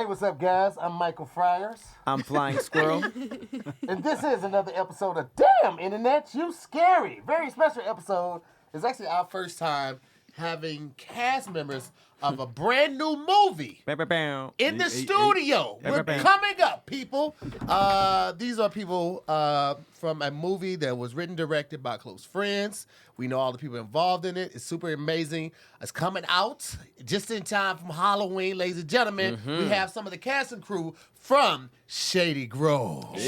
Hey, what's up, guys? I'm Michael Friars. I'm Flying Squirrel. And this is another episode of Damn Internet, You Scary. Very special episode. It's actually our first time having cast members of a brand new movie in the studio. We're coming up, people. These are people from a movie that was written, directed by close friends. We know all the people involved in it. It's super amazing. It's coming out just in time from Halloween, ladies and gentlemen. We have some of the cast and crew from Shady Grove.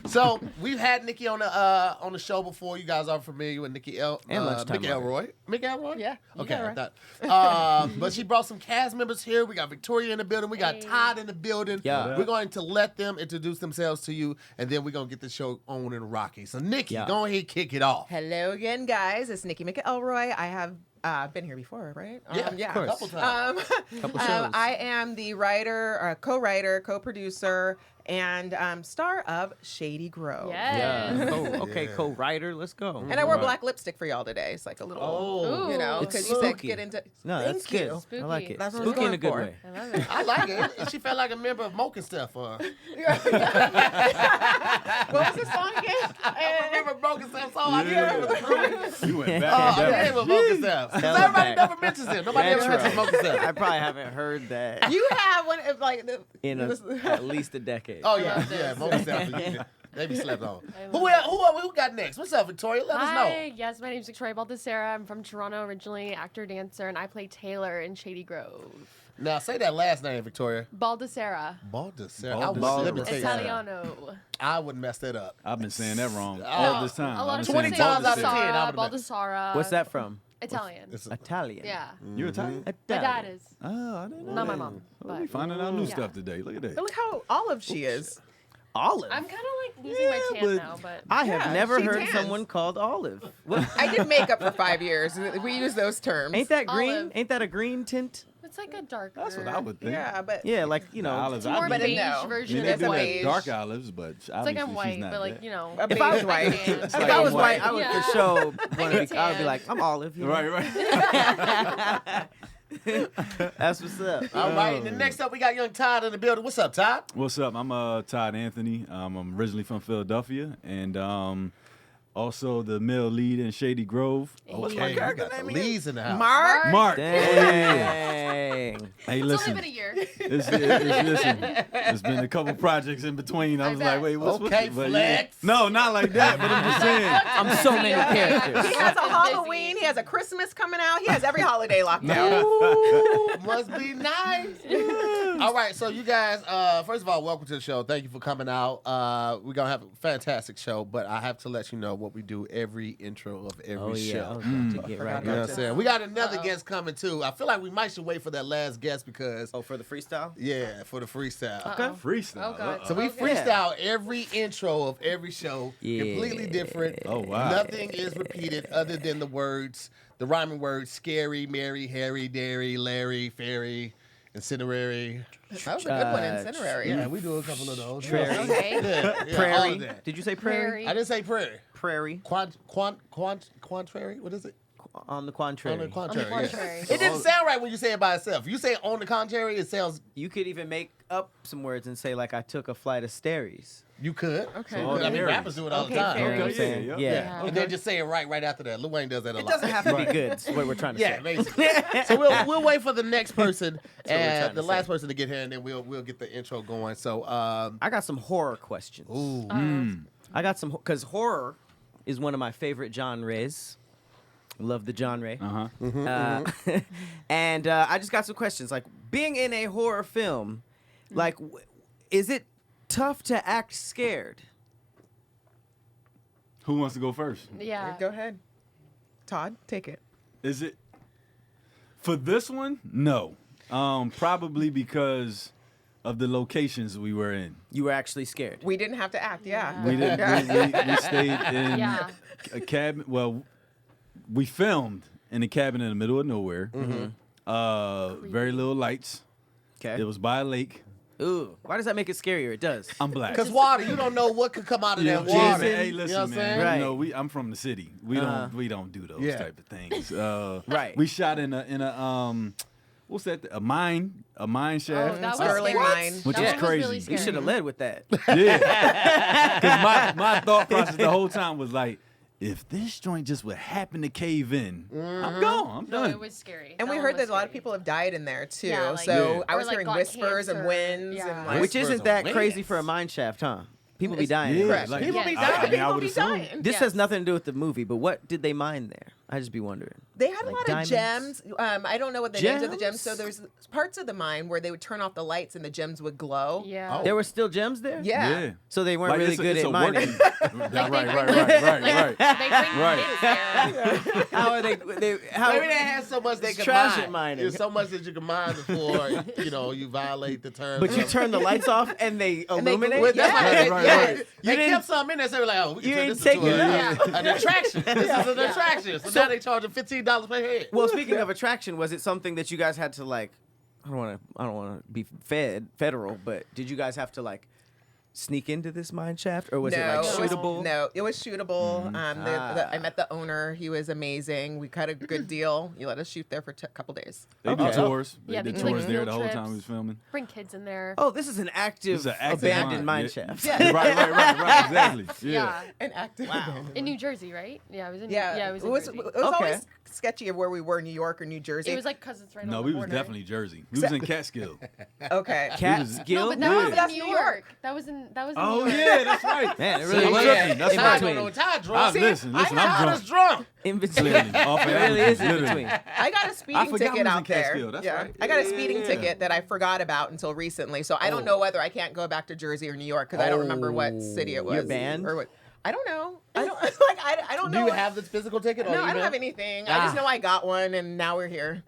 So we've had Niki on the show before. You guys are familiar with Niki McElroy. McElroy? Yeah. Okay. Right. But she brought some cast members here. We got Victoria in the building. We got Todd in the building. Yeah. We're going to let them introduce themselves to you, and then we're going to get the show on and rocking. So Niki, go ahead and kick it off. Hello again, guys. It's Niki McElroy. I have been here before, right? Of course. A couple times. Couple shows. I am the writer, co-writer, co-producer, and star of Shady Grove. Yeah. Okay, co-writer. Let's go. And I wore black lipstick for y'all today. It's like a little, because you said get into. No, that's Thank good. you. I like it. That's what Spooky I was in a good going way. for. I love it. I like it. She felt like a member of Moke and Stuff. What was the song again? I remember Moke and Stuff song. I can't remember the crew. You went Oh, back. I remember Moke and Stuff. Everybody never mentions it. Nobody ever mentions Moke and Stuff. I probably haven't heard that You have one of like in at least a decade. Oh, yeah, Moke and Stuff. They be slept on. Who got next? What's up, Victoria? Let us know. Hi, yes, my name's Victoria Baldesarra. I'm from Toronto originally, actor, dancer, and I play Taylor in Shady Grove. Now, say that last name, Victoria. Baldesarra. Baldesarra. Let me tell you something. Italiano. I would mess that up. I've been saying that wrong all this time. A lot of 20 people say times out of 10, I Baldesarra, would've Baldesarra. What's that from? Italian. Italian. Yeah. You're Italian? My dad is. Oh, I didn't know Not my that. mom. Well, But we finding out new Yeah. stuff today. Look at that. But look how olive she is. Olive. I'm kind of like losing my tan now, but I have never she heard tans. someone called Olive. What? I did makeup for 5 years. We use those terms. Ain't that green? Olive. Ain't that a green tint? it's like a darker. That's what I would think. Yeah, but Yeah, like, The olives It's more I But do. beige no. version Yeah, of they That's do a white. have beige. dark olives, but It's obviously like I'm she's white, not but like, that. you know. A If I was beige white, white. if like I was I'm white, white. I would Yeah. for sure want to can be. I would be tan. like, I'm Olive. You know? Right. That's what's up. All right, and then next up, we got young Todd in the building. What's up, Todd? What's up? I'm Todd Anthony. I'm originally from Philadelphia, and also the male lead in Shady Grove. What's Hey, my we character got the name? leads in the house. Mark. Mark. Dang. Hey, It's listen. only been a year. It's been a couple projects in between. I was like, bet. wait, what's Okay, but flex. No, not like that. But I'm just saying. I'm so many characters. He has a Halloween. He has a Christmas coming out. He has every holiday locked down. Must be nice. All right, so you guys, first of all, welcome to the show. Thank you for coming out. We're going to have a fantastic show, but I have to let you know what we do every intro of every Oh yeah, show. I was about to get right You know what I'm into it. saying? We got another guest coming, too. I feel like we might should wait for that last guest because, Oh, for the freestyle? yeah, for the freestyle. Okay. Freestyle. Oh, God. So we Okay. freestyle every intro of every show, completely different. Oh, wow. Nothing is repeated other than the words, the rhyming words: scary, Mary, Harry, Dairy, Larry, Fairy, incinerary. That was a good one, Incinerary. Yeah, we do a couple of those. Prairie. Okay. Yeah, all Prairie. of that. Did you say prairie? Prairie. I didn't say prairie. Prairie. Contrary? What is it? On the On contrary. the contrary. On the yeah. contrary. It didn't sound right when you say it by itself. You say on the contrary, it sounds. You could even make up some words and say like I took a flight of stairs. You could. Okay. I mean, Fairy. rappers do it all Okay, the time. fairy. You know what I'm Okay, saying? yeah, Yeah. yeah. And then just say it right after that. Lil Wayne does that a It lot. doesn't have to be good. Is what we're trying to Yeah, say. basically. So we'll wait for the next person what we're trying and to the last say. person to get here, and then we'll get the intro going. So, I got some horror questions. ooh, I got some because horror is one of my favorite genres. Love the genre. And I just got some questions. Like being in a horror film, like is it tough to act scared? Who wants to go first? Yeah. Go ahead. Todd, take it. Is it for this one? No. Probably because of the locations we were in. You were actually scared. We didn't have to act, yeah. We did. We stayed in Yeah. a cabin. Well, we filmed in a cabin in the middle of nowhere. Very little lights. Okay. It was by a lake. Ooh, why does that make it scarier? It does. I'm black. because water, you don't know what could come out of Yeah, that water. Hey, You know listen, what I'm man. saying? Right. You know, I'm from the city. We don't do those Yeah. type of things. Right. We shot in a what's that? A mine shaft. Oh, that was Sterling scary. mine. Which That is one was crazy. really You scary. You should have led with that. Yeah. Because my thought process the whole time was like, if this joint just would happen to cave in, I'm gone. I'm No, done. it was scary. And we one heard was that a lot of scary. people have died in there too. Yeah, like- so Yeah. I Or, was like, hearing got whispers and cancer. winds Yeah. and like, Which Whispers isn't of that winds. crazy for a mine shaft, huh? People be dying. Yeah, Correct. like, People be Yes. dying. I would be assume. dying. This Yes. has nothing to do with the movie, but what did they mine there? I just be wondering. They had Like a lot diamonds? of gems. I don't know what the names of the Gems? gems. So there's parts of the mine where they would turn off the lights and the gems would glow. Yeah. Oh. There were still gems there? Yeah. Yeah. So they weren't Like, really it's a- good it's at a mining. working- Yeah, right. They bring Right. kids there. How are they how Maybe they had so much they It's could trash mine. at mining. There's so much that you can mine before you violate the terms. But you of- turn the lights off and they illuminate? Well, that's why Yeah. they, Right, yeah, right. they didn't- kept some in there. So they were like, "Oh, we can you turn didn't this take into it an attraction. This is an attraction." So now they charging $15 per head. Well, speaking of attraction, was it something that you guys had to like? I don't want to be federal, but did you guys have to like sneak into this mine shaft, or was it like shootable? No, it was shootable. Ah. I met the owner. He was amazing. We cut a good deal. He let us shoot there for a couple days. They do Okay. tours. Yeah, They they did do, like, tours there field the whole time trips. we was filming. Bring kids in there. Oh, this is an active, This is an active abandoned mine Yeah. shaft. Yeah. Right. Exactly. Yeah. An active. Wow. In New Jersey, right? Yeah, it was in. Yeah, Yeah, it was in Jersey. It was Okay. always sketchy of where we were, New York or New Jersey. It was like because it's right No, on the we was border. definitely Jersey. We was in Catskill. okay. Catskill. No, but that Yeah. was in That's New New York. York. That was in. Oh New York. yeah, that's right. Man, it See, really was. yeah, That's in Todd between. don't know. Todd I drunk. listen, I'm Todd drunk. is drunk. In between. Literally, off It of really that, is in literally. between. I got a I speeding forgot ticket we was out in there. Catskill, that's right. I got a speeding Yeah. ticket that I forgot about until recently. So I don't know whether I can't go back to Jersey or New York because I don't remember what city it was. You're banned? Or what. I don't know. I don't I don't Do know. you have this physical ticket? No, or I don't email? have anything. I just know I got one and now we're here.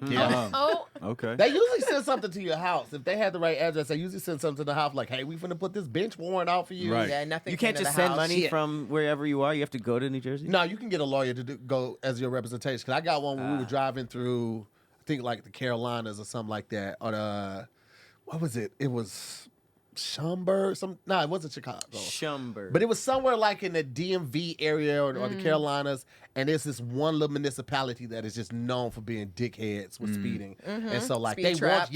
Yeah. Oh, Okay. They usually send something to your house. If they had the right address, they usually send something to the house like, "Hey, we finna put this bench warrant out for you." Right. Yeah, nothing. You can't came to just the send house. money Shit. from wherever you are. You have to go to New Jersey. No, you can get a lawyer to go as your representation. Because I got one when we were driving through, I think like the Carolinas or something like that. Or what was it? It was Schaumburg. No, it wasn't Chicago. Schumberg. But it was somewhere like in the DMV area or the Carolinas, and there's this one little municipality that is just known for being dickheads with speeding. And so like Speed they traps.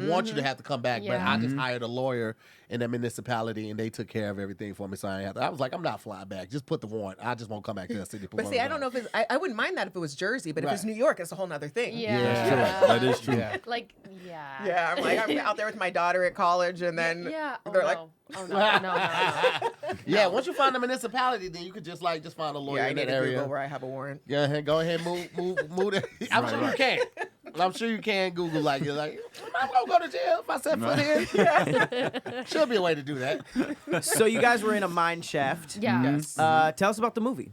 want you to have to come back, but Yeah. I just hired a lawyer in that municipality and they took care of everything for me. So I didn't have to. I was like, I'm not flying back. Just put the warrant. I just won't come back to that city. But see, I don't know if it's, I wouldn't mind that if it was Jersey, but if it's Right. New York, it's a whole nother thing. yeah. That's true. That is true. Yeah. Like, yeah. Yeah, I'm like, I'm out there with my daughter at college, and then Yeah. Oh, they're no. like, Oh no. Yeah, once you find a municipality, then you could just find a lawyer yeah, I in need that to area. Google where I have a warrant. Yeah, go ahead, move. I'm sure you can. I'm sure you can Google you're like, I'm gonna go to jail if I set foot in. Should be a way to do that. So you guys were in a mine shaft. Yeah. Yes. Tell us about the movie.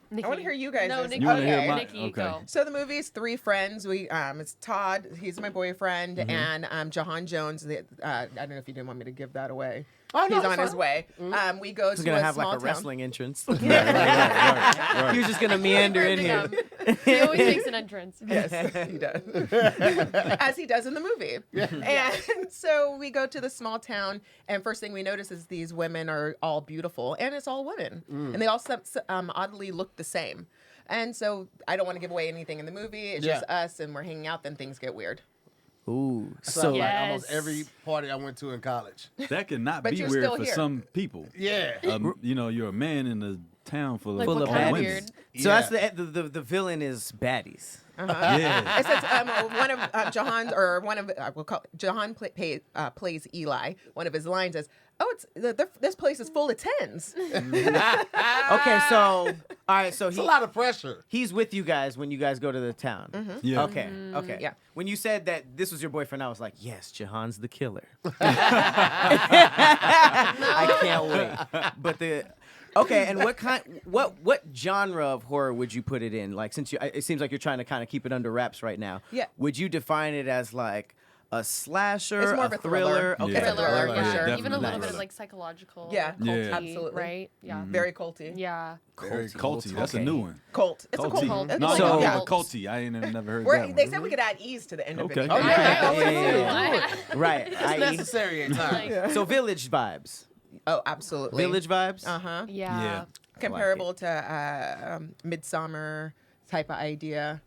Nikki. I want to hear you guys. No, listen. Nikki. You wanna hear Okay. my- Nikki, okay. go. So the movie is three friends. It's Todd, he's my boyfriend, and Jahan Jones. I don't know if you didn't want me to give that away. Oh, no, He's it's on his fine. way. We go He's to gonna a have small like a town. wrestling entrance. Right. He was just gonna meander in here. He always makes an entrance. Yes, he does. As he does in the movie. And so we go to the small town, and first thing we notice is these women are all beautiful, and it's all women. And they all oddly look the same. And so I don't want to give away anything in the movie. It's just us, and we're hanging out, then things get weird. Ooh. So So Yeah. almost every party I went to in college. That could not But be you're weird still for here. some people. Yeah. You're a man in a town full Like, Full what of kind of bad weird? So that's the villain is baddies. Yeah. It says one of Jahan's, or one of we'll call Jahan plays Eli. One of his lines is, "Oh, this place is full of tens." Okay, so all right, so It's a lot of pressure. he's with you guys when you guys go to the town. Yeah. Okay. Okay. Yeah. When you said that this was your boyfriend, I was like, yes, Jahan's the killer. I can't wait. But okay, and what genre of horror would you put it in? Like, since it seems like you're trying to kind of keep it under wraps right now. Yeah. Would you define it as like a slasher, It's more of a thriller. Okay. Yeah. Thriller, Thriller, yeah. for sure. Even a little Definitely. bit of like psychological. Yeah. Yeah. culty, Absolutely. Right? Yeah. Very culty. Yeah. Very culty. That's a Okay. new one. Cult. It's a Culty. cult. It's No, a So- cult. yeah, Yeah. culty. I ain't never heard Where that they one. said we could add e's to the end Okay. of it. Oh, yeah. I always Yeah, do. yeah, yeah. Right. It's i.e. necessary at times. So village vibes. Oh, absolutely. Village vibes. Uh-huh. Yeah. Yeah. Comparable to Midsummer type of idea.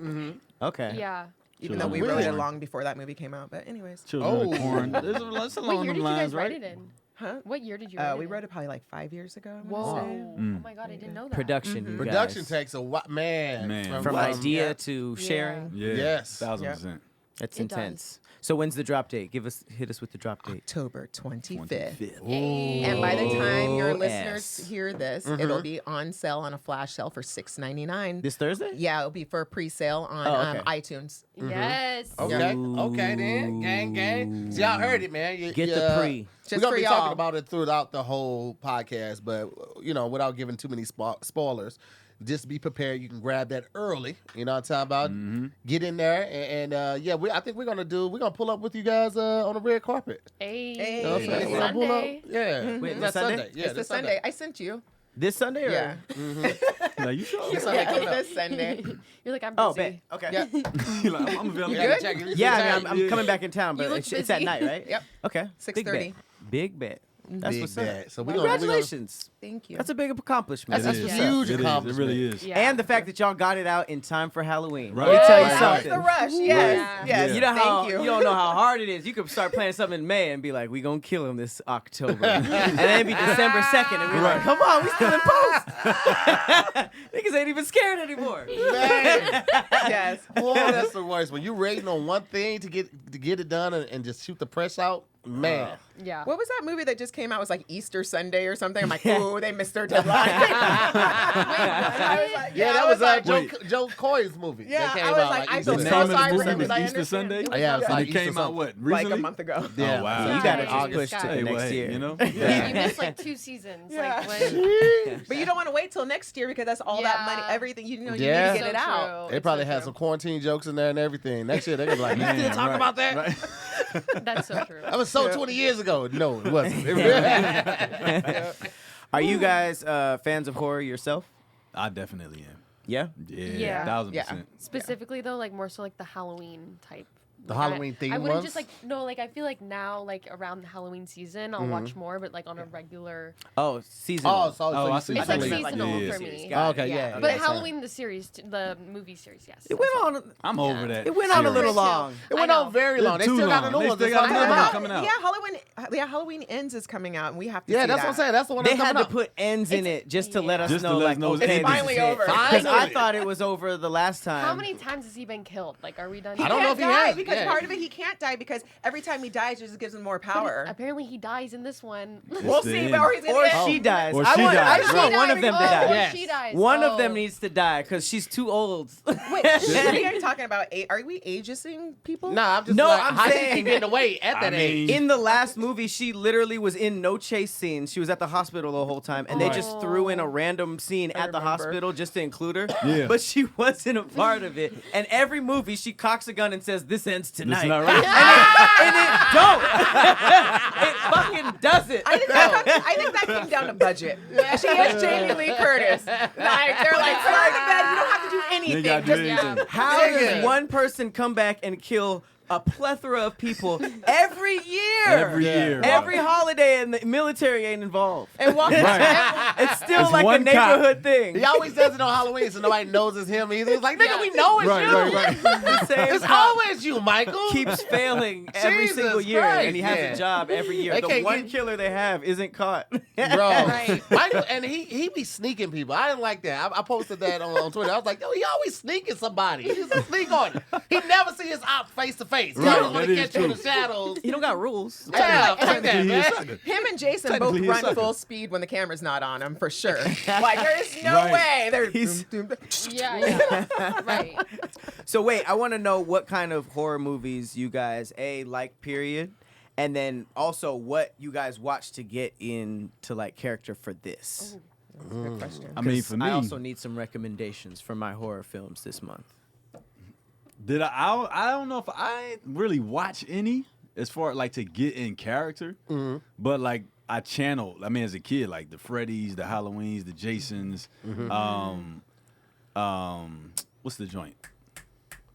Okay. Yeah. Even though we wrote it long before that movie came out. But anyways. Children of the Corn. That's What along year them did you lines, guys write right? it in? Huh? What year did you write it We in? wrote it probably like 5 years ago. I Whoa. wanna say. Oh my god, I didn't know that. Production, you Production guys. takes a while, man. From idea yeah. to sharing. Yeah. Yes. 1,000%. That's It intense. So when's the drop date? Hit us with the drop date. October 25th. Hey. And by the time your Oh, listeners yes. hear this, it'll be on sale on a flash sale for $6.99. This Thursday? Yeah, it'll be for pre-sale on okay. iTunes. Yes. Okay. Okay then. Gang. See, y'all heard it, man. Get the pre. Just We're gonna for be y'all. talking about it throughout the whole podcast, but without giving too many spoilers. Just be prepared. You can grab that early. You know what I'm talking about? Get in there and I think we're gonna pull up with you guys on the red carpet. Hey. Hey. You know what I'm saying? We're gonna pull up. Sunday. Yeah. Wait, That's Sunday? Sunday. Yeah, It's the this Sunday. I sent you. This Sunday? Or? Yeah. Now, you sure? This Sunday coming up. This Sunday. You're like, I'm busy. Oh, bet. Okay. Yeah. You're like, I'm available. You gotta good? check it. Yeah, I mean, I'm coming back in town, You but look it's at busy. night, right? Yep. Okay. 6:30. Big bet. That's Big what's bad. up. So we Congratulations. Thank you. That's a big accomplishment. That's It a is. huge It is. It accomplishment. really is. Yeah. And the fact that y'all got it out in time for Halloween. Right. Let me tell you Yeah. That was something. the rush. Yes. Yeah. Yes. You know how Thank you. don't know how hard it is. You could start planning something in May and be like, "We gonna kill him this October," and then it'd be December 2nd, and we're like, "Come on, we still in post." Niggas ain't even scared anymore. Man. Yes. Boy, that's the worst. When you rating on one thing to get it done and just shoot the press out, man. Yeah. What was that movie that just came out? It was like Easter Sunday or something. I'm like, ooh, they missed their deadline. Yeah, that was Joe Coy's movie. Yeah, that came I was out like, I Easter feel The so name Sunday. of sorry the for movie him, was but I Easter understand. Sunday? Yeah, it was And like it Easter came out, something. what, like recently? a month ago. Yeah. Oh, wow. So you gotta just August. push to Hey, the well, next hey, year. you know? You missed like 2 seasons. Yeah. Like, what? But you don't want to wait till next year because that's all that money, Yeah. everything. You know, you Yeah. need to get it So out. true. They It's probably so had true. some quarantine jokes in there and everything. Next year they're gonna be like, "Man, Man, talk right, about that." right. That's so true. That was so 20 years ago. No, it wasn't. Are you guys fans of horror yourself? I definitely am. Yeah. Yeah, Yeah. 1,000%. Specifically though, like more so like the Halloween type. The Like, Halloween I themed wouldn't just ones? I feel like now like around the Halloween season I'll watch more, but like on a regular. Oh, seasonal. Oh, so Oh, you I see. It's like see- like seasonal yeah, for yeah. me. Got it. Okay, yeah. But that's Halloween, the series, the movie series, yes. It went on. I'm over that. It went on a series. little Right, too. long. It went I on know. very long. They Too still got long. the new They ones. still It's got on another there. one coming out. Yeah, Halloween Ends is coming out, and we have to Yeah, see that's that. what I'm saying. That's the one They that's had coming to out. put ends in it just to let us Just to know, let us like, know it's okay, It's finally over. Because I Finally. thought it was over the last time. How many times has he been killed? Like, are we done? I don't know if he die has. because Yeah. part of it he can't die because every time he dies, it just gives him more power. Apparently, he dies in this one. We'll the see, end. but or he's gonna Or get she dies. Or I she want, I dies, just right. want one of them to die. Yes. She dies. One of Oh. them needs to die because she's too old. Wait, we are talking about are we ageising people? Nah, I'm just No, like, I'm how saying- she keep getting away at that age? In the last movie, she literally was in no chase scenes. She was at the hospital the whole time, and they just threw in a random scene at the remember. hospital just to include her. Yeah. But she wasn't a part of it. And every movie, she cocks a gun and says, "This ends This tonight." is not right. And it don't. It fucking doesn't. I think that came down to budget. She is Jamie Lee Curtis. Like they're like, sorry, bed. You don't have to do They anything. gotta do Just anything. How does one person come back and kill a plethora of people every year? Every year. Every holiday, and the military ain't involved. and walk. Right. It's still It's like a one cop. neighborhood thing. He always does it on Halloween, so nobody knows it's him either. It's like, nigga, we know it's Right, you. right, right. The same It's cop always you, Michael. keeps failing every Jesus single year, Christ, and he has yeah. a job every year. They The can't one get- killer they have isn't caught. Bro, Right. Michael, and he be sneaking people. I didn't like that. I posted that on Twitter. I was like, yo, he always sneaking somebody. He's a sneak on you. He never see his op face to face. He Right, always want that to is catch you in true. the shadows. He don't got rules. Yeah, fuck that, Technically, he a man. sucker. Him and Jason both Technically, he's a run sucker. full speed when the camera's not on him, for sure. Like, there is no Right. way. They're He's- Yeah. Right. So wait, I want to know what kind of horror movies you guys like. Period, and then also what you guys watch to get into like character for this. Good question. I mean, 'Cause for me, I also need some recommendations for my horror films this month. I don't know if I really watch any as far like to get in character, but like I channeled. I mean, as a kid, like the Freddys, the Halloweens, the Jasons. What's the joint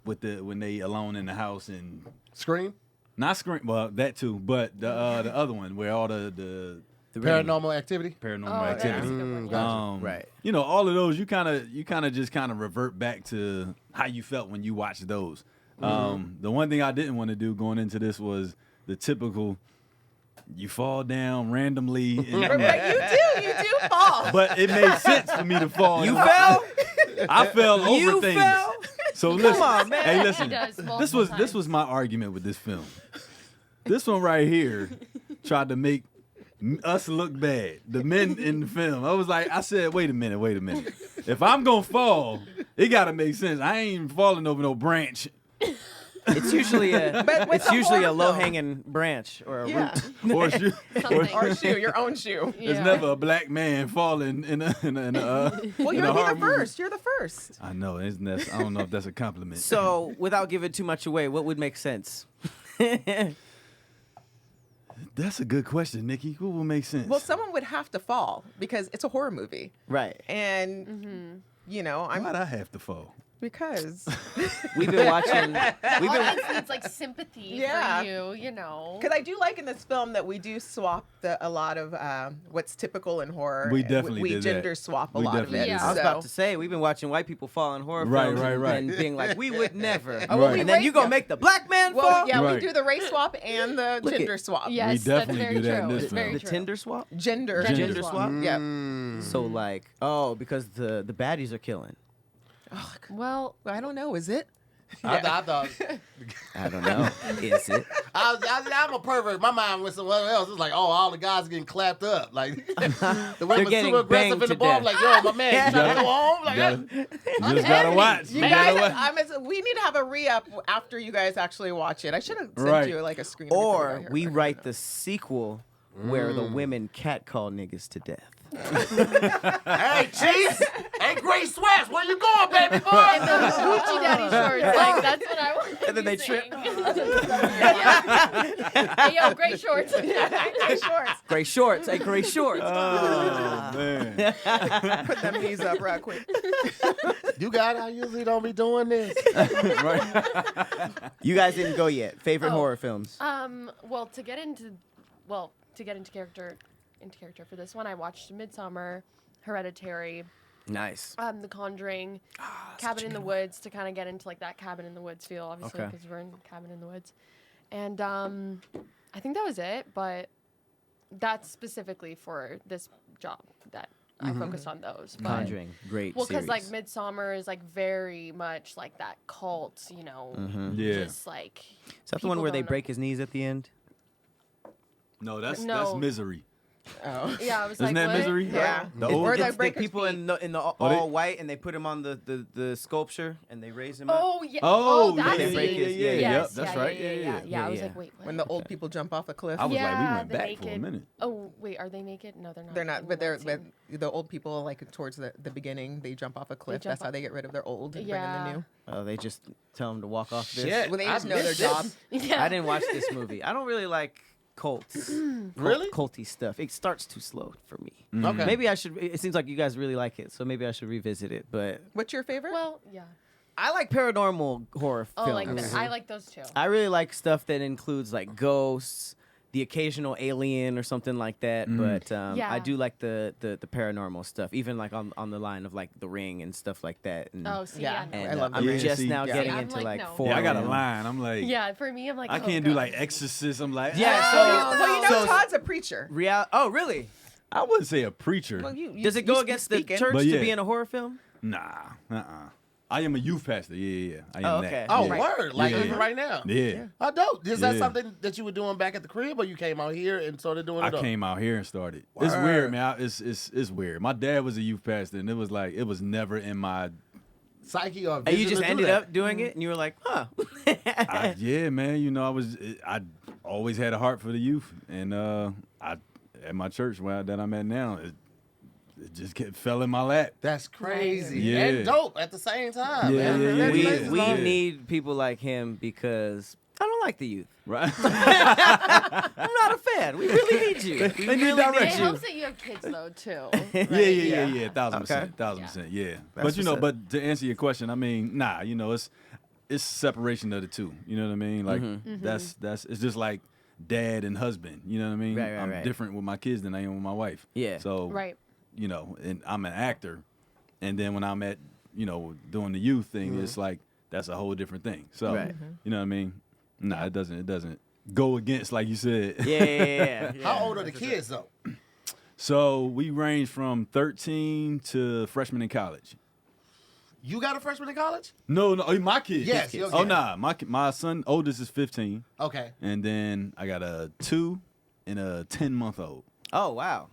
with when they alone in the house and Scream? not Scream? Well, that too, but the other one where all the Paranormal Activity? paranormal Oh, that's a activity. good one. Gotcha. Right. You know, all of those, you kind of just revert back to how you felt when you watched those. The one thing I didn't want to do going into this was the typical. You fall down randomly. And, But you do fall. but it made sense for me to fall. You fell? I fell over You things. fell? So listen, on, man. hey, listen. He does This multiple was times. my argument with this film. This one right here tried to make us look bad. The men in the film. I said, wait a minute. If I'm gonna fall, it gotta make sense. I ain't even falling over no branch. It's usually a But with the horror low hanging branch or a root. Or shoe. Something. Or shoe, your own shoe. Yeah. There's never a black man falling in a Well, in you're a horror the movie. first. You're the first. I know, isn't that? I don't know if that's a compliment. So, without giving too much away, what would make sense? That's a good question, Nikki. Who will make sense? Well, someone would have to fall because it's a horror movie. Right. And, Why'd I have to fall? because We've been watching. Audience needs like sympathy Yeah. for you, you know. I do like in this film that we do swap a lot of what's typical in horror. We definitely we did that. gender swap a We lot of definitely it. did Yeah. I was so- about to say we've been watching white people fall in horror Right, films right. and being like, we would never. Oh, well, Right. we And then you rate gonna them. make the black man Well, fall? yeah, Right. we do the race swap and the Look gender at- swap. Yes, definitely that's very do that in true. this It's very The true. Tinder swap? Gender. Gender swap. swap? Yeah. So like, because the baddies are killing. Well, I don't know. Is it? I thought I don't know. Is it? I'm a pervert. My mind went somewhere else. It's like, oh, all the guys getting clapped up. Like the women getting super aggressive banged in the to bar. I'm death. like, yo, my man, you trying to go home? Like, You just gotta watch. You You guys, gotta watch. we need to have a re-up after you guys actually watch it. I should have sent Right. you like a screen. Or we write the sequel where the women catcall niggas to death. hey, Chief, hey, Great Sweats, where you going, baby boy? and the Gucci Daddy shorts, like that's what I want. And then they trip. Hey, yo, great shorts. Great shorts. Gray shorts. Hey, gray shorts. Oh man. Put them knees up real quick. You got it. I usually don't be doing this. Right. You guys didn't go yet. Favorite Oh. horror films? Well, to get into character for this one, I watched Midsommar, Hereditary, Nice. The Conjuring, Cabin in the Woods to kind of get into like that Cabin in the Woods feel, obviously, Okay. because we're in Cabin in the Woods. And I think that was it, but that's specifically for this job that I focused on those. But, Conjuring. Great well, series. because like Midsommar is like very much like that cult, you know, Yeah. just like. Is that the one people where they don't know. break his knees at the end? No, that's No. Misery. Oh. Yeah, I was Isn't like, that what? Misery? Yeah. The It's- old- Or they it's break the his people feet. in the they- all white and they put him on the sculpture and they raise him up. Oh yeah. Oh, that yeah, scene. yeah, yeah, yeah. Yes, Yep, that's yeah, right. Yeah, Yeah, yeah. I was yeah. like, wait, what? When the old people jump off a cliff. I was like, we Yeah, went the back for a naked- minute. Oh wait, are they naked? No, they're not. They're not, in but they're that scene. the old people like towards the beginning. They jump off a cliff. jump That's how off- they get rid of their old and Yeah. bring in the new. Oh, they just tell him to walk off this. Shit. Well, they I just know their missed job. this. Yeah. I didn't watch this movie. I don't really like cults. Really? Culty stuff. It starts too slow for me. Okay. Maybe I should. It seems like you guys really like it, so maybe I should revisit it. But What's your favorite? Well, yeah. I like paranormal horror Oh, like films. I like those too. I really like stuff that includes like ghosts, the occasional alien or something like that. But Yeah. I do like the paranormal stuff, even like on the line of like The Ring and stuff like that. And, Oh, see, Yeah. yeah. and I love The I'm Ring. just See, now yeah. getting I'm into like, like no. 4 Yeah, I got a a.m. line. I'm like, Yeah, for me, I'm like, I oh, can't do God. like Exorcist. I'm like, Yeah, ah. so- well, you know, so- Todd's a preacher. Oh, really? I wouldn't say a preacher. Well, you Does it go you against speak the it. church But to yeah. be in a horror film? Nah, I am a youth pastor. Yeah. I am Oh, that. okay. Oh, yeah. word! Like Yeah. even right now. Yeah. Oh, dope. Is that Yeah. something that you were doing back at the crib, or you came out here and started doing I it? came out here and started. It's Word. weird, man. It's weird. My dad was a youth pastor, and it was like it was never in my. Psyche or And you vision just to do ended that. up doing it, and you were like, huh. Yeah, man. You know, I always had a heart for the youth, and I at my church that I'm at now, it just fell in my lap. That's crazy. Yeah. And dope at the same time. Yeah, man. yeah, yeah, Congratulations we on it. need people like him because I don't like the youth. Right? I'm not a fan. We really need you. We They need really It direction. helps that you have kids though too. Yeah. 1,000%. Okay. 1,000%. Yeah. That's But you know, what's up. but to answer your question, I mean, nah. You know, it's separation of the two. You know what I mean? Like that's it's just like dad and husband. You know what I mean? Right, right, I'm right. different with my kids than I am with my wife. Yeah. So Right. you know, and I'm an actor, and then when I'm at doing the youth thing, it's like that's a whole different thing. So Right. you know what I mean? Nah, it doesn't go against like you said. Yeah. How old are the kids though? So we range from 13 to freshman in college. You got a freshman in college? No, my kids. Yes, His your kids. Oh kids. nah, my son oldest is 15, Okay. and then I got a 2 and a 10-month-old. Oh wow.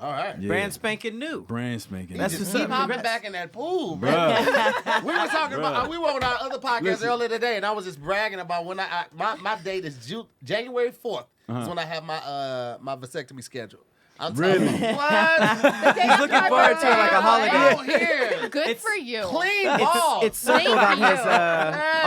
All right. Yeah. Brand spanking new. Brand spanking. That's Just what's keep up. hopping Congrats. back in that pool, bro. Bruh. We were talking about. We were on our other podcast Listen. earlier today, and I was just bragging about when my date is January 4th. Is when I have my vasectomy scheduled. I'm Really? telling you, what? He's looking forward to it like a holiday. Out here, Good for you. clean balls. It's circled on Thank his you.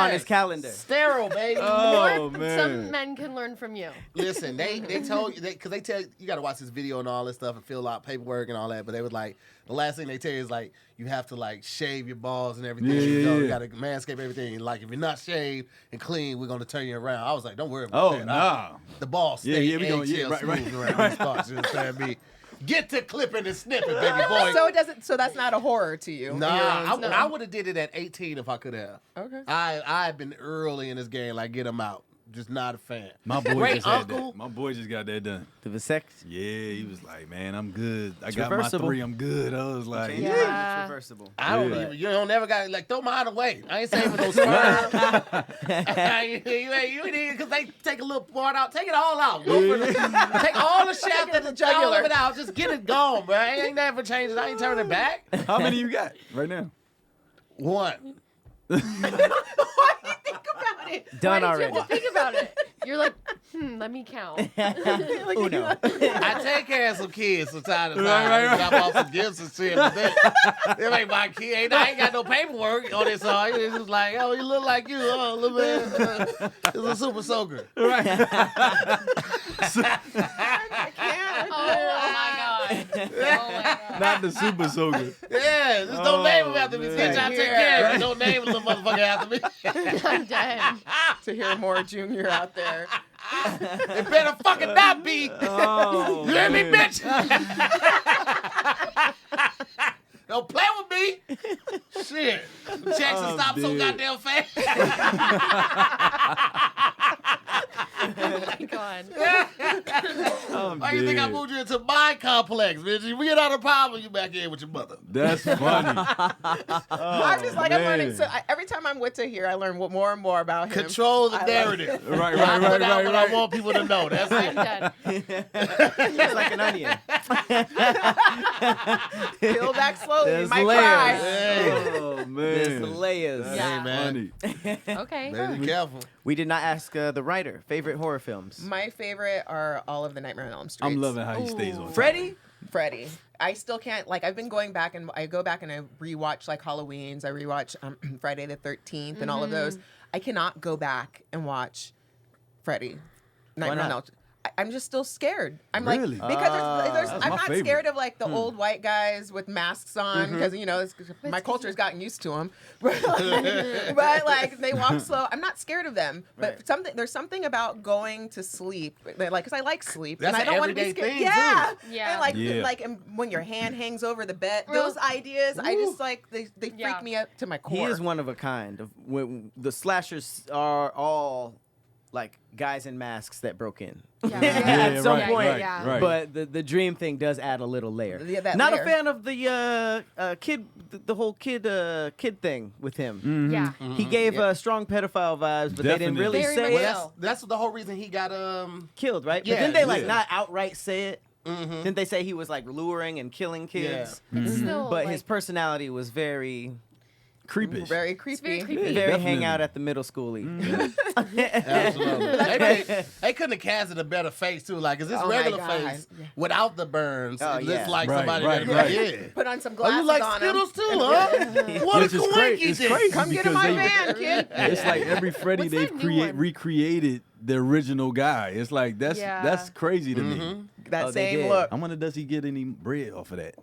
on his calendar. sterile, baby. Oh man. Some men can learn from you. Listen, they told you because they tell you got to watch this video and all this stuff and fill out paperwork and all that. But they was like, the last thing they tell you is like you have to like shave your balls and everything. Yeah, You yeah. got to manscape everything. Like if you're not shaved and clean, we're gonna turn you around. I was like, don't worry about Oh that. nah. The balls stay Yeah, we gonna- eggshell right. smooth around these spots. You understand me? Get to clipping and snipping, baby boy. So it doesn't. So that's not a horror to you. Nah, No. I would have did it at 18 if I could have. Okay. I've been early in this game, like get them out. Just not a fan. My boy Great just had uncle. that. My boy just got that done. The vasect. Yeah, he was like, man, I'm good. I It's got my reversible. 3. I'm good. I was like, Yeah. It's reversible. I don't Yeah. even. You don't never got like throw mine away. I ain't saving no sperm. you ain't because they take a little part out. Take it all out. Go for the, take all the shaft and the jugular. All of it out. Just get it gone, bro. I ain't never changing. I ain't turning it back. how many you got right now? One. Why do you think about it? Done Why did already. you have to think about it? You're like, let me count. Uno. I take care of some kids from time to time. Right. I bought some gifts and shit. But they ain't my kid. I ain't got no paperwork on this song. It's just like, oh, you look like you. Oh, little man. It's a super soaker. Right. I can't. Oh my god. Oh my god. Not the super soaker. Yeah, just don't name him after me. man. Bitch, I take care of him. Don't name a little motherfucker after me. I'm dead. To hear more Junior out there. It better fucking not be. Oh, You hear me, man. bitch? Don't play with me. Shit. Jackson stop so dead. goddamn fast. Oh my god. I'm Why you think I dead. moved you into my complex, bitch? If we get out of problem, you back in with your mother. That's funny. I'm just like I'm learning. man. So every time I'm with Tahir, I learn more and more about him. Control the I love narrative. Right, I right, put out right, what right. I want people to know. That's I'm it. dead. It's like an onion. Peel back slowly. You There's might layers. cry. Hey, Oh man. There's the layers. That's Yeah. man. funny. Okay. Better be careful. We did not ask the writer favorite horror films. My favorite are all of the Nightmare on Elm Street. I'm loving how he stays on Ooh. top. Freddy? Freddy. I still can't I've been going back and I go back and I rewatch like Halloween's. I rewatch Friday the 13th and all of those. I cannot go back and watch Freddy. Nightmare on not? Elm Street. I'm just still scared. I'm Really? like because there's That's I'm my not favorite. scared of like the old white guys with masks on because my culture has gotten used to them. but like they walk slow. I'm not scared of them. But Right. there's something about going to sleep like because I like sleep That's and I an don't want to be everyday scared. thing, Yeah. too. Yeah. And like Yeah. and when your hand hangs over the bed, Well, those ideas I just like they Yeah. freak me up to my core. He is one of a kind. When the slashers are all like guys in masks that broke in. Yeah. At some right, point. right, Yeah. right. But the dream thing does add a little layer. Yeah, that Not layer. a fan of the kid, the whole kid thing with him. Yeah. He gave strong pedophile vibes, but they didn't Definitely. really Very say much it. so. That's the whole reason he got Killed, right? Yeah, but didn't they like yeah. not outright say it? Didn't they say he was like luring and killing kids? It's still But like, his personality was very, Creepish. very creepy. it's very creepy. very Definitely. hang out at the middle schooly. Absolutely. They couldn't have casted a better face too. Like, is this Oh my regular God. face Yeah. without the burns? Oh, It yeah. looks like Right, somebody right, that right. yeah. Put on some Oh, glasses you like on Skittles him. too, huh? What Which a is crazy. coinky It's crazy Come get in because my they, van, kid. it's like every Freddy What's they've that new one? recreated the original guy. It's like that's Yeah. crazy to me. That Oh, they same did. look. I wonder, does he get any bread off of that?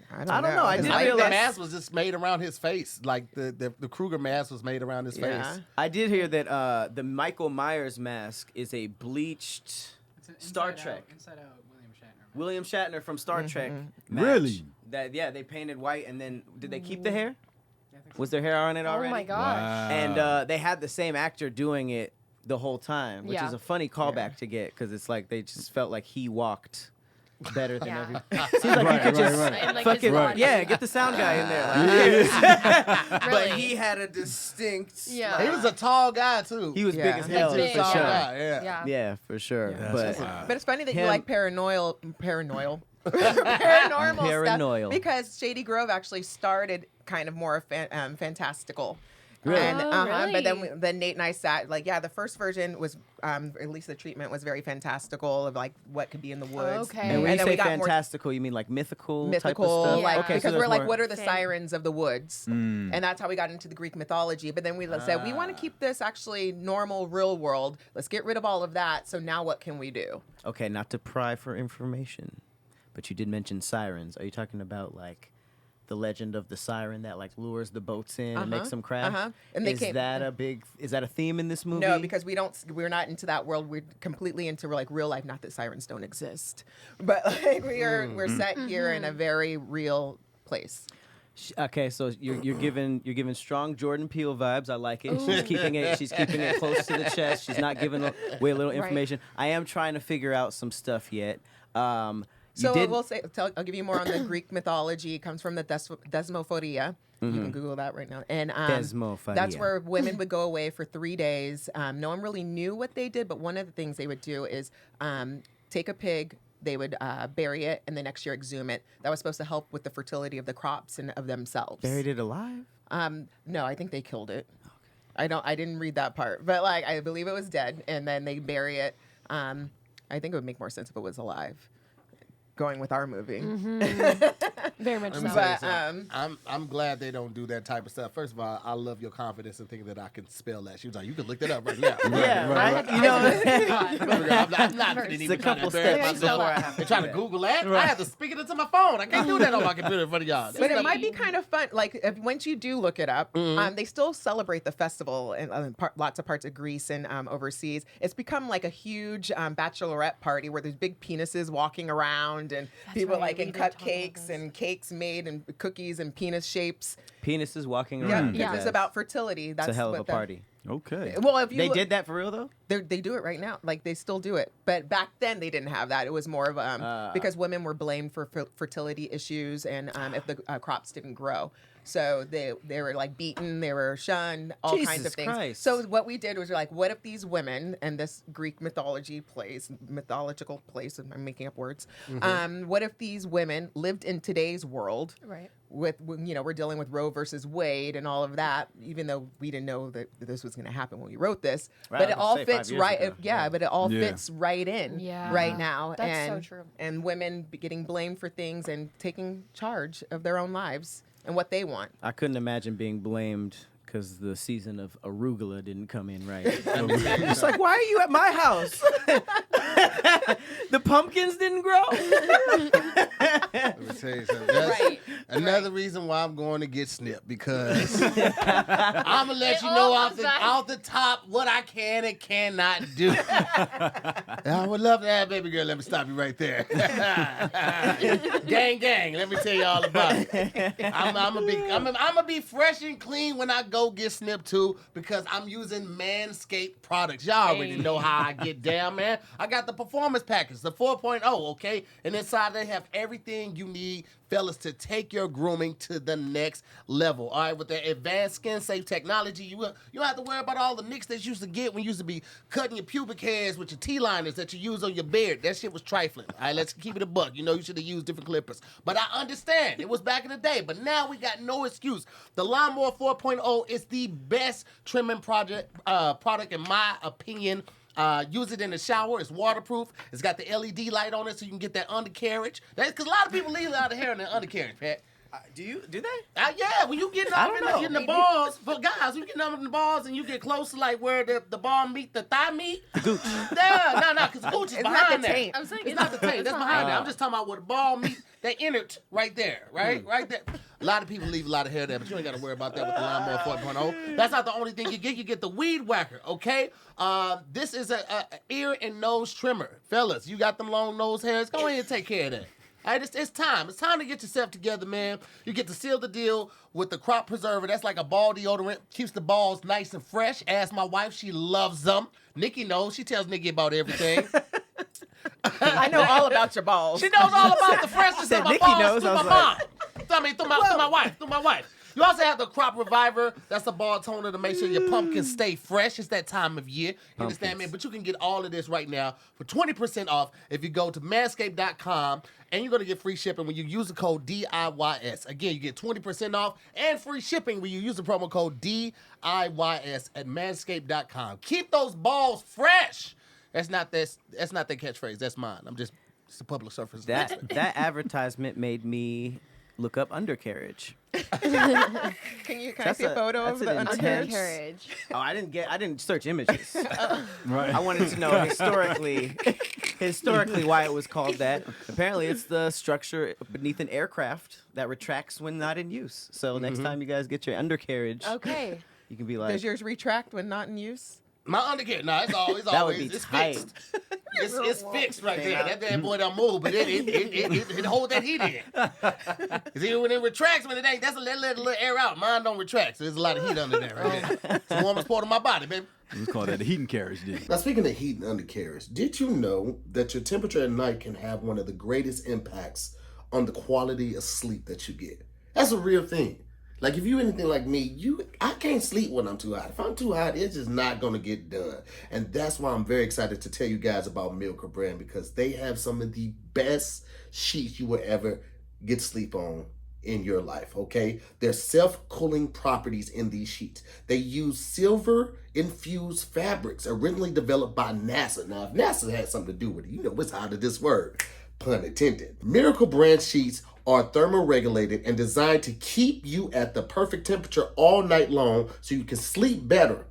I don't know. I His did I life- think the realize- mask was just made around his face. Like the Kruger mask was made around his Yeah. face. I did hear that the Michael Myers mask is a bleached Star Trek. Inside out William Shatner. William Shatner from Star Trek. Mm-hmm. match. Really? That they painted white and then did they keep the hair? I Was their hair on it already? Oh my gosh. Wow. And they had the same actor doing it the whole time, which Yeah. is a funny callback to get because it's like they just felt like he walked better than Yeah. everyone. Seems like you could just And, like, fucking his body. yeah, get the sound guy in there. Like, Really? But he had a distinct. Yeah. He was a tall guy too. He was Yeah. big as Like hell big. for tall sure. guy, yeah. Yeah. Yeah, for sure. That's But wild. But it's funny that you Him- like paranormal Paranoid. stuff because Shady Grove actually started kind of more fantastical. Really? And, Oh, But really? then Nate and I sat like, yeah, the first version was, at least the treatment was very fantastical of like what could be in the woods. Okay. and when you then say we got more fantastical, you mean like mythical, mythical, type of stuff? like Okay, because so we're there's like, more- what are the Fan- sirens of the woods? And that's how we got into the Greek mythology. But then we said we want to keep this actually normal, real world. Let's get rid of all of that. So now what can we do? Okay, not to pry for information, but you did mention sirens. Are you talking about like the legend of the siren that like lures the boats in and makes them crash? And they is came- that a theme in this movie? No, because we're not into that world. We're completely into like real life. Not that sirens don't exist, but like we're set here in a very real place. Okay, so you're giving strong Jordan Peele vibes. I like it. She's keeping it close to the chest. She's not giving away a little information. I am trying to figure out some stuff yet. So I'll give you more on the Greek mythology. It comes from the Desmophoria. You can Google that right now. And Desmophoria. that's where women would go away for 3 days. No one really knew what they did, but one of the things they would do is take a pig. They would bury it, and the next year exhume it. That was supposed to help with the fertility of the crops and of themselves. buried it alive. No, I think they killed it. I didn't read that part, but like I believe it was dead, and then they bury it. I think it would make more sense if it was alive. Going with our movie. Very much so. But, I'm glad they don't do that type of stuff. First of all, I love your confidence in thinking that I can spell that. She was like, you can look that up right now. You know, I'm not gonna it's a even try to couple embarrass steps myself. before I have to They're trying to Google that. I have to speak it into my phone. I can't do that on my computer in front of y'all. But it might be kind of fun. Like once you do look it up, they still celebrate the festival in lots of parts of Greece and overseas. It's become like a huge bachelorette party where there's big penises walking around and people right, like we in did talk about cupcakes this. and cakes made and cookies and penis shapes. penises walking Yeah, around. Yeah. it's about fertility. That's It's a hell of what a party. Okay. Well, if you They look- did that for real though. They do it right now. Like they still do it, but back then they didn't have that. It was more of because women were blamed for fertility issues and if the crops didn't grow. So they were like beaten, they were shunned, all kinds Jesus of things. Christ. So what we did was like, what if these women and this Greek mythological place, I'm making up words. What if these women lived in today's world? Right. With we're dealing with Roe versus Wade and all of that, even though we didn't know that this was going to happen when we wrote this, Right, but I it was all gonna say 5 fits years right. ago. But it all Yeah. fits right in Yeah. right now. That's so and, true. And women getting blamed for things and taking charge of their own lives and what they want. I couldn't imagine being blamed because the season of arugula didn't come in right. It's like, why are you at my house? The pumpkins didn't grow. Let me tell you something. That's Right. another reason why I'm going to get snipped because I'm gonna let It you know all off comes back. the top what I can and cannot do. I would love to have baby girl. Let me stop you right there. gang. Let me tell you all about it. I'm gonna be fresh and clean when I go get snipped too because I'm using Manscaped products. Y'all already Hey. know how I get down, man. I got the performance package, the 4.0, okay? And inside they have everything you need, fellas, to take your grooming to the next level. All right, with the advanced skin safe technology, you don't have to worry about all the nicks that you used to get when you used to be cutting your pubic hairs with your T-liners that you use on your beard. That shit was trifling. All right, let's keep it a buck. You know, you should have used different clippers. But I understand. It was back in the day. But now we got no excuse. The Lawnmower 4.0 is the best trimming product in my opinion. Use it in the shower. It's waterproof. It's got the LED light on it so you can get that undercarriage. That's because a lot of people leave out the hair in the undercarriage, Pat. Do they? Yeah, when you get I up don't know. in the balls, for guys, when you get up in the balls and you get close to like where the ball meet the thigh meet. Gooch. No, because gooch is It's not behind the there. taint. I'm saying It's not the taint. That's behind there. I'm just talking about where the ball meet. They innards right there, right there. A lot of people leave a lot of hair there, but you ain't got to worry about that with the Lawnmower 4.0. That's not the only thing you get. You get the weed whacker, okay? This is a ear and nose trimmer. Fellas, you got them long nose hairs. Go ahead and take care of that. All right, it's time. It's time to get yourself together, man. You get to seal the deal with the crop preserver. That's like a ball deodorant. Keeps the balls nice and fresh. Ask my wife. She loves them. Nikki knows. She tells Nikki about everything. I know all about your balls. She knows all about the freshness of my Nikki balls knows. through I my was mom. Through my wife. You also have the crop reviver. That's the ball toner to make sure your pumpkins stay fresh. It's that time of year. You understand, man? But you can get all of this right now for 20% off if you go to manscaped.com, and you're going to get free shipping when you use the code DIYS. Again, you get 20% off and free shipping when you use the promo code DIYS at manscaped.com. Keep those balls fresh. That's not their catchphrase. That's mine. It's a public service announcement. That advertisement made me look up undercarriage. Can I see a photo of the Undercarriage. Oh, I didn't search images. Right. I wanted to know historically why it was called that. Apparently, it's the structure beneath an aircraft that retracts when not in use. So next time you guys get your undercarriage, Okay. you can be like, Does yours retract when not in use? My undercarriage, it's always That would be it's tight. fixed. It's fixed right there. That bad boy don't move, but it hold that heat in. See, when it retracts, when it ain't, that let a little air out. Mine don't retract, so there's a lot of heat under there. Right there. It's the warmest part of my body, baby. Let's call that the heating carriage then. Now, speaking of heat and undercarriage, did you know that your temperature at night can have one of the greatest impacts on the quality of sleep that you get? That's a real thing. Like, if you anything like me, I can't sleep when I'm too hot. If I'm too hot, it's just not going to get done. And that's why I'm very excited to tell you guys about Milka brand, because they have some of the best sheets you will ever get sleep on in your life, okay? There's self-cooling properties in these sheets. They use silver-infused fabrics originally developed by NASA. Now, if NASA had something to do with it, you know what's out of this word, pun intended. Miracle brand sheets are thermoregulated and designed to keep you at the perfect temperature all night long so you can sleep better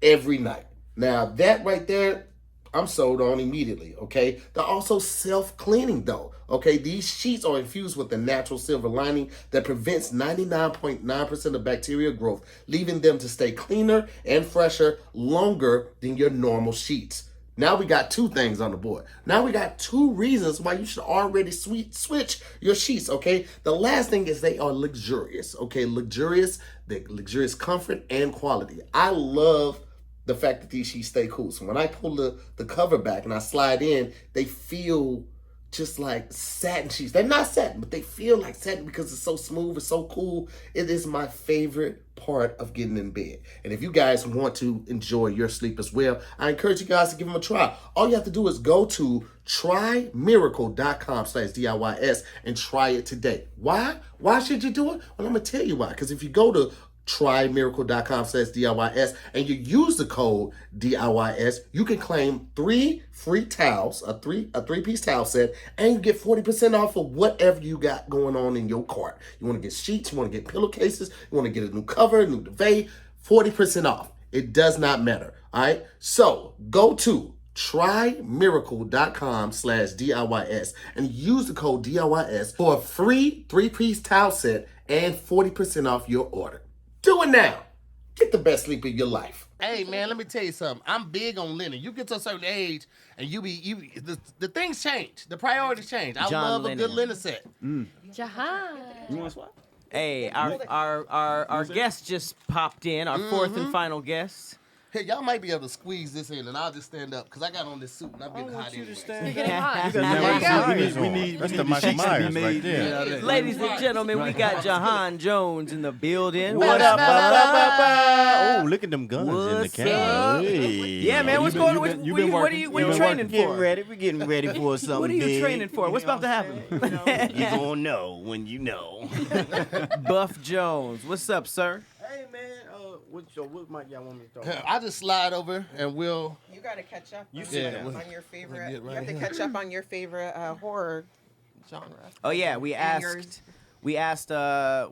every night. Now, that right there, I'm sold on immediately, okay? They're also self-cleaning though, okay? These sheets are infused with a natural silver lining that prevents 99.9% of bacterial growth, leaving them to stay cleaner and fresher longer than your normal sheets. Now we got two things on the board. Now we got two reasons why you should already switch your sheets, okay? The last thing is they are luxurious, okay? Luxurious comfort and quality. I love the fact that these sheets stay cool. So when I pull the cover back and I slide in, they feel just like satin sheets. They're not satin, but they feel like satin because it's so smooth, it's so cool. It is my favorite part of getting in bed. And if you guys want to enjoy your sleep as well, I encourage you guys to give them a try. All you have to do is go to trymiracle.com/DIYS and try it today. Why? Why should you do it? Well, I'm going to tell you why. Because if you go to trymiracle.com/DIYS and you use the code DIYS, you can claim 3 free towels, a three-piece towel set, and you get 40% off of whatever you got going on in your cart. You want to get sheets, you want to get pillowcases, you want to get a new cover, a new duvet, 40% off. It does not matter, all right? So go to trymiracle.com/DIYS and use the code DIYS for a free 3-piece towel set and 40% off your order. Do it now. Get the best sleep of your life. Hey man, let me tell you something. I'm big on linen. You get to a certain age and the things change. The priorities change. I love a good linen set. Jahan. You want to swap? hey, our guest just popped in, our fourth and final guest. Hey, y'all might be able to squeeze this in, and I'll just stand up because I got on this suit and I'm getting hot anyway. You're getting hot. We need the Michael Myers right there. Ladies and gentlemen, we got Jahan Jones in the building. What up? Oh, look at them guns in the What's camera. up? Hey. Yeah, man, what's going on? What are you training Getting for? ready. We're getting ready for something What are you big. training for? What's about to happen? You gonna know when you know. Buff Jones, what's up, sir? Hey man, what mic y'all want me to talk about? I'll just slide over and we'll. You got to catch up You on, sit on down. your favorite. Get right you have to here. catch up on your favorite horror genre. Oh yeah, we And yours. asked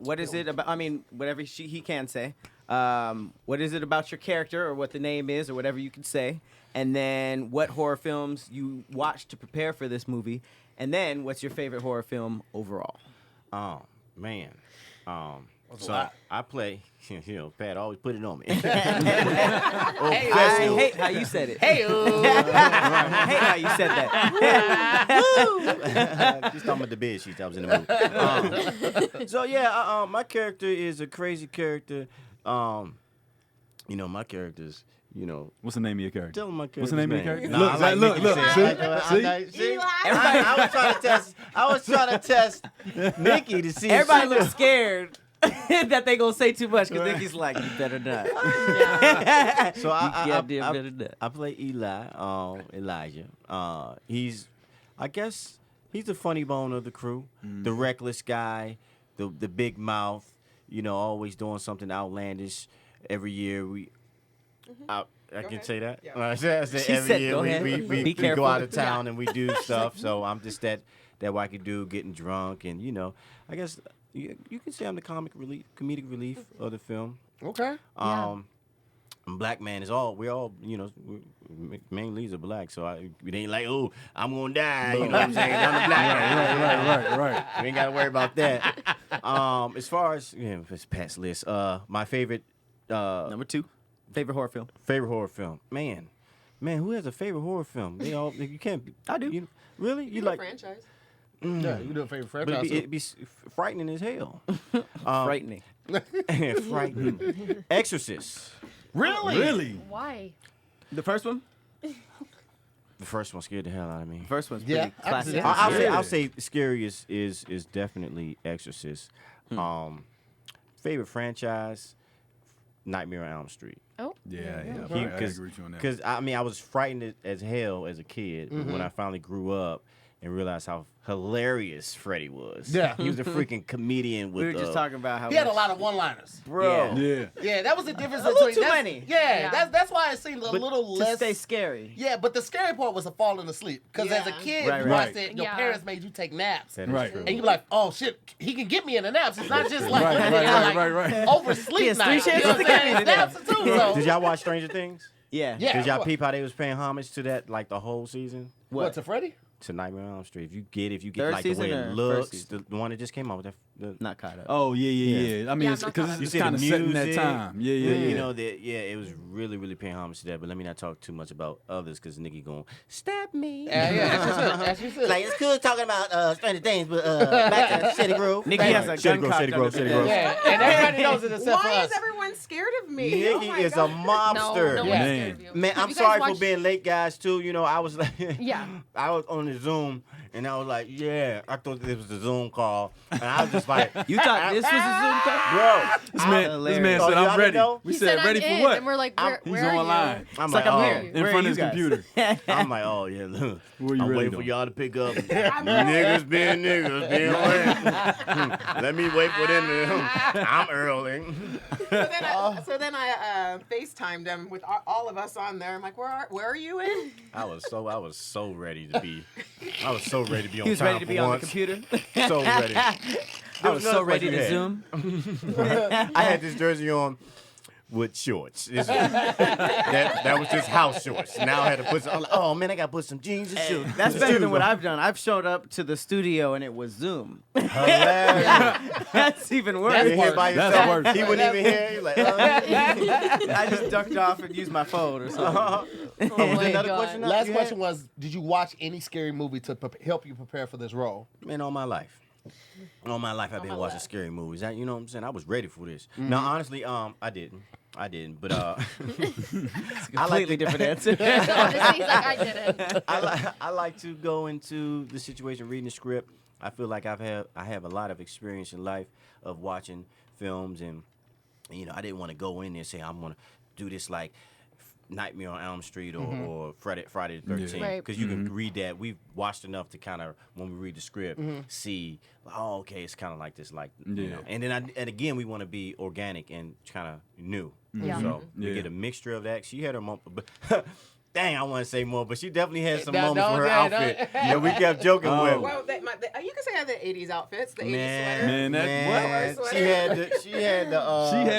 what is it about, I mean, whatever he can say. What is it about your character or what the name is or whatever you can say. And then what horror films you watched to prepare for this movie. And then what's your favorite horror film overall? Oh man, So I play, Pat always put it on me. I hate how you said it. Hey, I hate how you said that. Just talking about the bed sheets. I was in the mood. So yeah, my character is a crazy character. My character's, What's the name of your character? Tell him my character. What's the name of your character? Nah, Look, look. See? I was trying to test Nikki to see. Everybody looks scared that they gonna say too much because Nikki's like, you better not. So I better not. I play Elijah. He's the funny bone of the crew, the reckless guy, the big mouth. Always doing something outlandish. Every year I can say that. Yeah. She every said, year go ahead. we go out of town and we do stuff. So I'm just that wacky dude getting drunk, and I guess you can say I'm the comedic relief of the film. Okay. Black man is all we're all main leads are black, so it ain't like I'm gonna die. You know what I'm saying? I'm the black. Right. We ain't gotta worry about that. As far as it's Pat's list, my favorite Number 2, favorite horror film. Man, who has a favorite horror film? They all you can't. I do. Really? You like franchise? Yeah, you do a favorite But franchise. it'd be frightening as hell. Frightening. Frightening. Exorcist. Really? Why? The first one? The first one scared the hell out of me. The first one's Yeah, pretty classic. I'll say scariest is definitely Exorcist. Favorite franchise, Nightmare on Elm Street. Oh. Yeah. I Because agree with you on that. Because I was frightened as hell as a kid when I finally grew up and realized how hilarious Freddy was. Yeah. He was a freaking comedian with We were just talking about how He had a lot of one-liners. bro. Yeah. Yeah, that was the difference little between too many. Yeah, that's why it seemed a little to less. stay scary. Yeah, but the scary part was the falling asleep. Because as a kid, Right, you right. watched it, your Yeah. parents made you take naps. That is Right. true. And you be like, oh shit, he can get me in the naps. It's not just like, Right. oversleep He has night. 3 You know what I'm chances to get saying? me in the Naps too. So. Did y'all watch Stranger Things? Yeah. Yeah. Did y'all peep how they was paying homage to that like the whole season? What, to Freddy? To Nightmare on Elm Street. If you get Third like the way season it or first looks, season? the one that just came out with Not caught up. Oh, yeah. I mean, Yeah, it's I'm not because caught up. it's see the kind of set in that music. time. Yeah. You know that it was really, really paying homage to that. But let me not talk too much about others because Nikki gonna stab me. Yeah, that's just it. Like it's cool talking about Stranger Things, but back to Shady Grove. Nikki has a gun cocked Shady Grove. Yeah, and everybody knows it except for Why us. is everyone scared of me? Nikki Oh my is a God. mobster. No Yeah. one's scared of you. Man, I'm You guys sorry for watch- being late, guys. Too, I was like, Yeah. I was on the Zoom, and I was like, yeah, I thought this was a Zoom call, and I was just like, You thought this was a Zoom call? bro, This man Oh, said, y'all I'm ready. didn't know? We He said, I'm ready for in, what? And we're like, He's where are online. you? I'm It's like, like I'm oh. here. In Where front are of his you guys? computer. I'm like, oh yeah, look. Where you I'm ready waiting though? for y'all to pick up. Niggas being late. Let me wait for them to. I'm early. So then I FaceTimed him with all of us on there. I'm like, where are you in? I was so ready to be. I was so ready to be on He was time ready to for be on the once. computer. So ready. I was so ready to had. Zoom. I had this jersey on with shorts. That was just house shorts. Now I had to put some. I'm like, oh man, I got to put some jeans and shoes. That's better than what I've done. I've showed up to the studio and it was Zoom. Hilarious. That's even worse. That's You're here by That's yourself. worse. He wouldn't even hear. You're like, I just ducked off and used my phone or something. Oh my another God. question? Last You question was, did you watch any scary movie to help you prepare for this role? Man, all my life. All my life I've been watching scary movies. You know what I'm saying? I was ready for this. Mm-hmm. Now, honestly, I didn't. But Completely different answer. Honestly, he's like, I didn't. I like to go into the situation reading the script. I feel like I have a lot of experience in life of watching films, and I didn't want to go in there and say I'm gonna do this like Nightmare on Elm Street or Friday the 13th, Right. because you can read that. We've watched enough to kind of, when we read the script, see, oh, okay, it's kind of like this, like you know. And then and again, we want to be organic and kind of new. Yeah. So we Yeah. get a mixture of that. She had her moment, but dang, I want to say more, but she definitely had some No, moments no, with her yeah, no. outfit that we kept joking Oh. with. Well, you can say I had the 80s outfits, the 80s Man, sweater. Man, that- man, what? she had the She had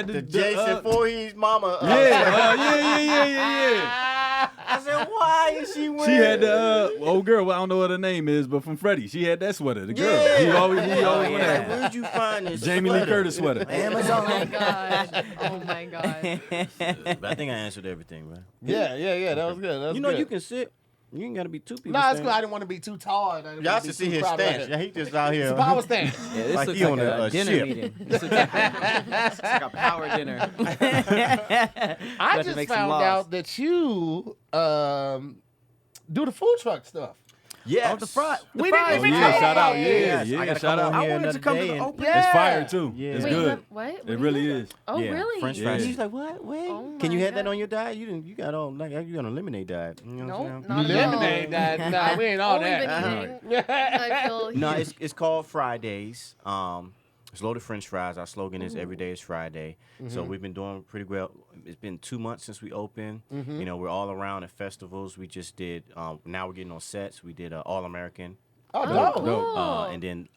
the the- Jason Voorhees mama. Yeah. I said, why is she wearing? She had the old girl. Well, I don't know what her name is, but from Freddie, she had that sweater. The girl. Yeah. He always wore Like, that. where'd you find this? Jamie Lee sweater? Curtis sweater. Oh my Amazon. god. Oh my god. But I think I answered everything, man. Yeah. That was good. That was You know, good. you can sit. You ain't gotta be two people. Nah, it's standing. cool. I didn't want to be too tall. I didn't Y'all wanna be should see too his crowded stance. right Yeah, he just out here. It's a power stance. Yeah, this Like looks he like on a a dinner ship. meeting. This looks like a power dinner. I About to just make some found laws. out that you do the food truck stuff. Yes. Oh, the fries. We fries. didn't even Yeah, talk shout out. about it. Yeah, I gotta shout come on out. here I wanted to another come to day the and- open. Yeah. It's fire too. Yeah. It's Wait, good. what? It really is. Oh, Yeah, really? French Yeah. fries. He's like, what? Wait. Oh Can you my have that God. on your diet? You got all like you got a lemonade diet. You know what I'm Nope, saying? not at all. Lemonade, nah, we ain't all Only been that. eating. I feel No, huge. it's called Fridays. It's loaded French fries. Our slogan is every day is Friday. So we've been doing pretty well. It's been 2 months since we opened. You know, we're all around at festivals. We just did. Now we're getting on sets. We did All American. Oh, Oh, dope. cool. And then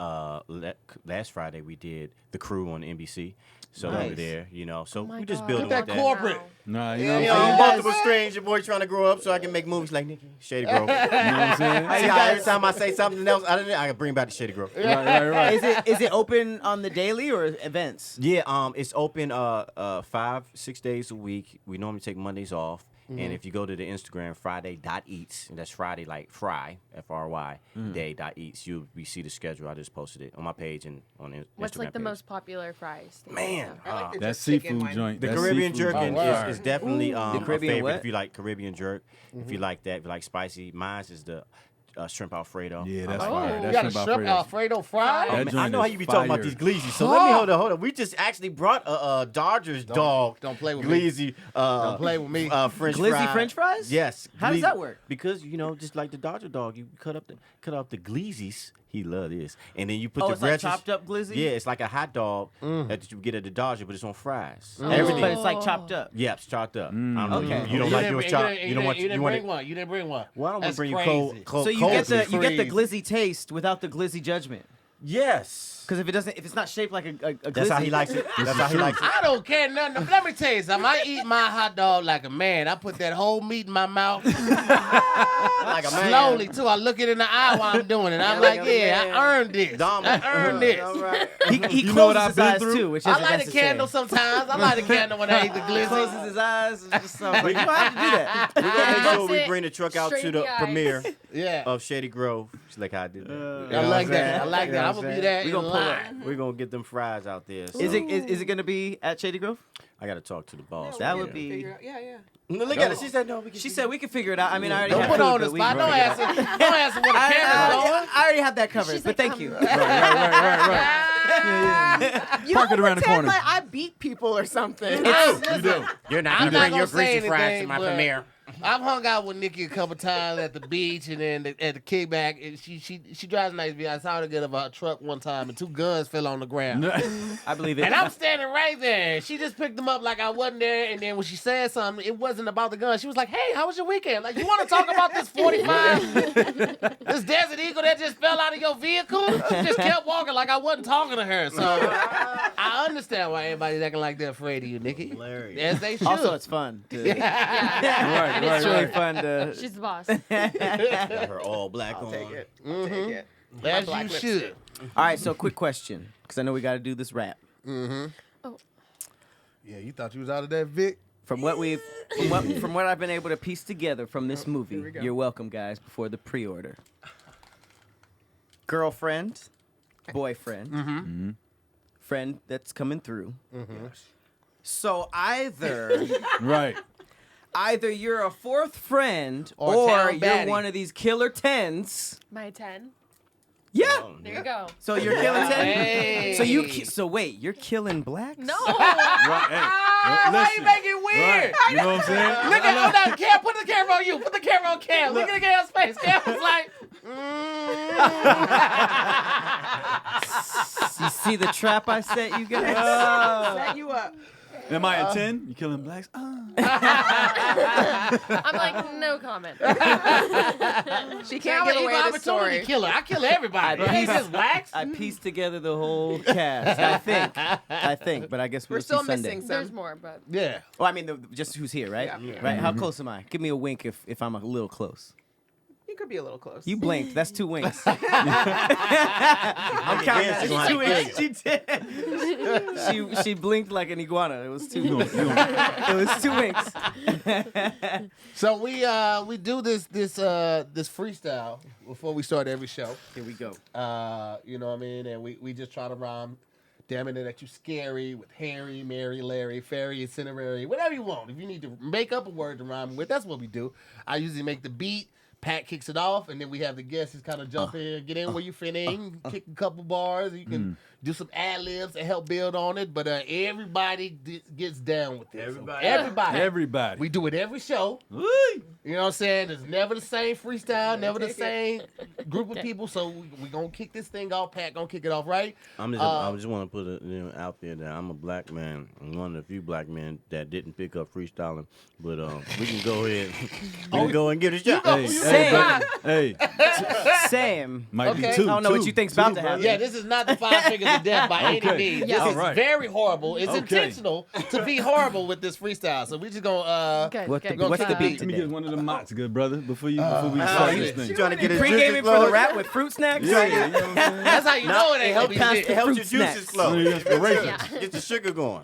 last Friday we did The Crew on NBC. So Nice. over there, you know. So Oh my we just God. building Get with that that. corporate. Nah, you Yeah, know yeah, what I'm yeah. saying? Multiple strange. Your boy trying to grow up so I can make movies like Niki. Shady Grove. You know what I'm saying? See how every time I say something else, I can bring back to Shady Grove. Right. Is it open on the daily or events? Yeah, it's open 5-6 days a week. We normally take Mondays off. And if you go to the Instagram, Friday.eats, and that's Friday like fry, F-R-Y, day.eats, we see the schedule. I just posted it on my page and on Instagram. What's like the page. most popular fries? Man, I like the That jerk chicken seafood one. joint. the that Caribbean seafood jerk joint Oh, wow. is definitely The a Caribbean favorite what? if you like Caribbean jerk. If you like that, if you like spicy, mine's is the shrimp Alfredo. Yeah, I that's like Oh. fire. that. You That got a shrimp shrimp Alfredo fry? That Man, I joint know how is you be talking about fire. these glizzies. So let me hold on. We just actually brought a Dodgers dog. Don't play with me. glizzy. Don't play with me. French Glizzy fry. French fries? Yes. How does that work? Because just like the Dodger dog, you cut off the glizzies. He love this, and then you put Oh, the it's like breasts. chopped up glizzy? Yeah, it's like a hot dog that you get at the Dodger, but it's on fries. Oh, Everything. but it's like chopped up. Yeah, it's chopped up. I don't know. Okay. You don't like yours chopped. You didn't you want bring it. one. You didn't bring one. Well, I don't want That's to bring you crazy. cold. So you cold get the glizzy. glizzy taste without the glizzy judgment. Yes. Because if it's not shaped like a glizzy, That's how he likes it. That's how he likes it. I don't care nothing. Let me tell you something. I eat my hot dog like a man. I put that whole meat in my mouth Like a man. slowly too. I look it in the eye while I'm doing it. I'm Like like, a yeah, man. I earned this. Dominant. I earned this. All right. He You know what closes I've his been eyes through? too, which I isn't light a necessary. candle sometimes. I light a candle when I eat the He glizzy. closes his eyes and just you don't have to do that. We're gonna make sure we Sit bring the truck out straight to in the the eyes. premiere Yeah. of Shady Grove. Just like how I did that. I like that. I like that. I'm gonna be that We in gonna pull line. We're gonna get them fries out there. So Is it gonna be at Shady Grove? I gotta talk to the boss. That over would there. be- Figure out- Yeah. Look at it. She said no. We can. She said we could figure it out. I mean, I already Don't have put food, her on the but we spot. can Don't figure it out. answer. Don't answer where the camera's going. I already have that covered, She's but like, thank you. Right. You Park it don't around the pretend corner. like I beat people or something. You do. You're not I'm gonna not bring your gonna say greasy fries to anything, my but premiere. I've hung out with Nikki a couple times at the beach and then at the kickback. And she drives a nice vehicle. I saw her get out of her truck one time and 2 guns fell on the ground. I believe it. And I'm standing right there. She just picked them up like I wasn't there. And then when she said something, it wasn't about the gun. She was like, hey, how was your weekend? Like, you want to talk about this 45? This Desert Eagle that just fell out of your vehicle? She just kept walking like I wasn't talking to her. So I understand why everybody's acting like they're afraid of you, Nikki. Hilarious. As they should. Also, it's fun. Yeah. It's really fun to. She's the boss. Got her all black I'll on. take it. I'll take it. As black you lipstick. should. All right, so quick question, because I know we got to do this rap. Yeah, you thought you was out of that, Vic? From what I've been able to piece together from this movie, you're welcome, guys. Before the pre-order, girlfriend, boyfriend, friend that's coming through. So either you're a 4th friend, Or or town you're baddie. one of these killer 10s. My 10. Yeah. Oh, There you go. So you're killing 10. Hey. So wait, you're killing blacks? No. Why you make it weird? You know what I'm saying? Look at that Cam. Put the camera on you. Put the camera on Cam. Look at the Cam's face. Cam was like, You see the trap I set you guys? Set you up. Am I a 10? You killing blacks? I'm like, no comment. She can't give away the story. Killer. I kill everybody. He's just wax. I pieced together the whole cast. I think, but I guess We're we'll still see Sunday. missing some. There's more, but Yeah. Oh, I mean, just who's here, right? Yeah. Right. How close am I? Give me a wink if I'm a little close. You could be a little close. You blinked. That's 2 winks. I'm counting dancing that. like 2 this. winks. She did. She blinked like an iguana. It was 2. It was 2 winks. So we do this freestyle before we start every show. Here we go. You know what I mean? And we just try to rhyme. Damn it, that you scary with Harry, Mary, Larry, Fairy, Incinerary, whatever you want. If you need to make up a word to rhyme with, that's what we do. I usually make the beat. Pat kicks it off, and then we have the guests just kind of jump in, get in where you fit in, kick a couple bars. You can do some ad-libs and help build on it, but everybody gets down with it. Everybody. We do it every show. You know what I'm saying? It's never the same freestyle, never the same group of people, so we're going to kick this thing off. Pat going to kick it off, right? I just want to put it out there that I'm a black man. I'm one of the few black men that didn't pick up freestyling, but we can go ahead. We can go and give it a shot. Hey, Sam. might Okay. be 2. I don't know what you think's about to happen. Yeah, this is not the 5 fingers of death by any Okay. means. Yeah. This is All right. very horrible. It's Okay. intentional to be horrible with this freestyle. So we just gonna good. What's good. the kick beat Let me today? get one of the mots, good brother, before we start you- this thing. Trying to get his Pre-gaming juices for the flowing. rap with fruit snacks? Yeah, you know what I'm saying? That's how you know it ain't gonna be It shit. helps Fruit your snacks. juices flow. One of your inspirations. Get the sugar going.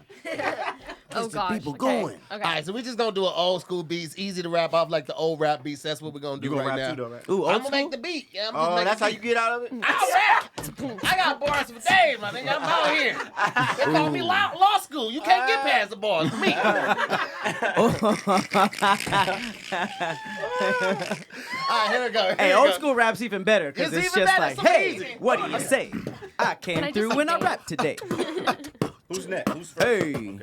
Oh the gosh. people okay. going. Okay. All right, so we just gonna do an old school beats, easy to rap off like the old rap beats. That's what we're gonna do You gonna right rap now. too, though, right? Ooh, I'm old gonna make school? the beat. Yeah, I'm Oh, just that's how making you get out of it? I'll rap. I got bars for days, my nigga. I'm out here. They call me law school. You can't get past the bars for me. All right, here we go. Here Hey, we old go. school rap's even better because It's it's even just better, like, it's hey, amazing. what do you say? I came I through just when I dance? rap today. Who's next? Who's first? Hey.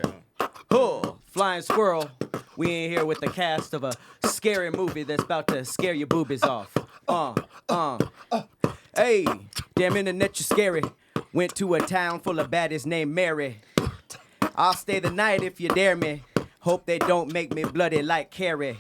Oh, flying squirrel. We in here with the cast of a scary movie that's about to scare your boobies off. Hey, damn internet, you scary. Went to a town full of baddies named Mary. I'll stay the night if you dare me. Hope they don't make me bloody like Carrie.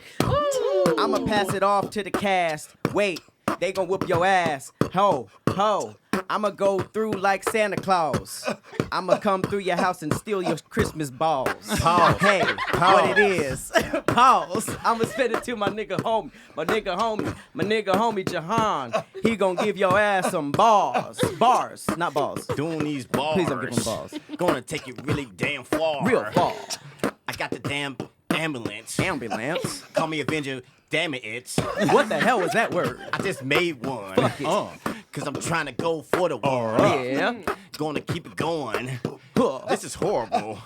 I'ma pass it off to the cast. Wait, they gon' whoop your ass. Ho, ho. I'ma go through like Santa Claus. I'ma come through your house and steal your Christmas balls. Pause. Hey, Pause. what it is. Pause. I'ma spit it to my nigga homie. My nigga homie Jahan. He gon' give your ass some bars. Bars, not balls. Doing these bars. Please don't give him balls. Gonna take it really damn far. Real far. I got the damn ambulance. Ambulance. Call me Avenger. Damn it, it's. What the hell was that word? I just made one. Fuck it. Cause I'm trying to go for the war. Yeah. Gonna keep it going. Huh. This is horrible.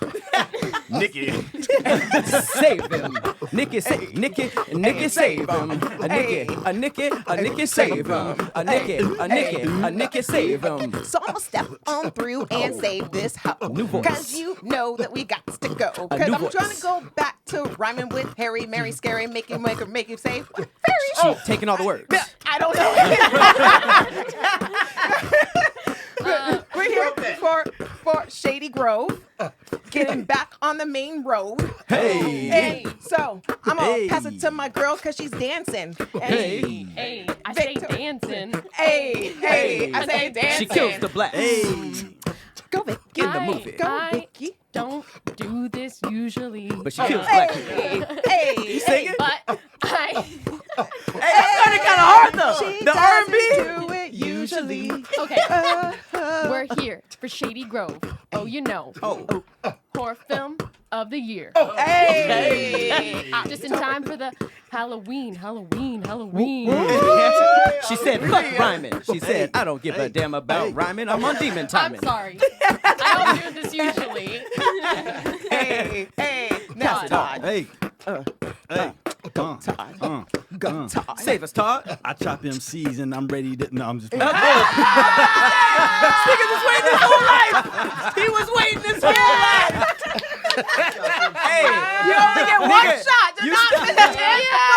Nikki. Save him. Nicky save him. A Nicky, save him. A Nicky save him. A Nicky save him. So I'm gonna step on through and save this hoe. New voice. Cause you know that we got to go. A Cause new I'm voice. trying to go back to rhyming with Harry, Mary, Scary, make you save. Fairy. She taking all the words. I don't know. We're here for Shady Grove, getting back on the main road. Hey. Hey, so I'm gonna Hey. pass it to my girl because she's dancing. Hey. Hey, I say Victor. dancing. Hey, I say dancing. She kills the black. Go Vicky. In the movie. Go Vicky. Don't do this usually. But she kills black people. Hey, You sing it? But I Hey, that started kind of hard though. She The R&B. doesn't do it usually. okay. We're here for Shady Grove. Oh, you know. Oh. Horror film of the year. Hey. Just in time for the Halloween. She said, fuck rhyming. She said, I don't give a damn about rhyming. I'm on demon I'm timing. sorry. I don't do this usually. Hey. Pass Now, it on. Hey. Go, Todd. Save us, Todd. I chop MCs and I'm ready to. No, I'm just. Nigga was waiting his whole life. He was waiting his whole life. Hey, you only get one nigga, shot. Do you not start- finish it.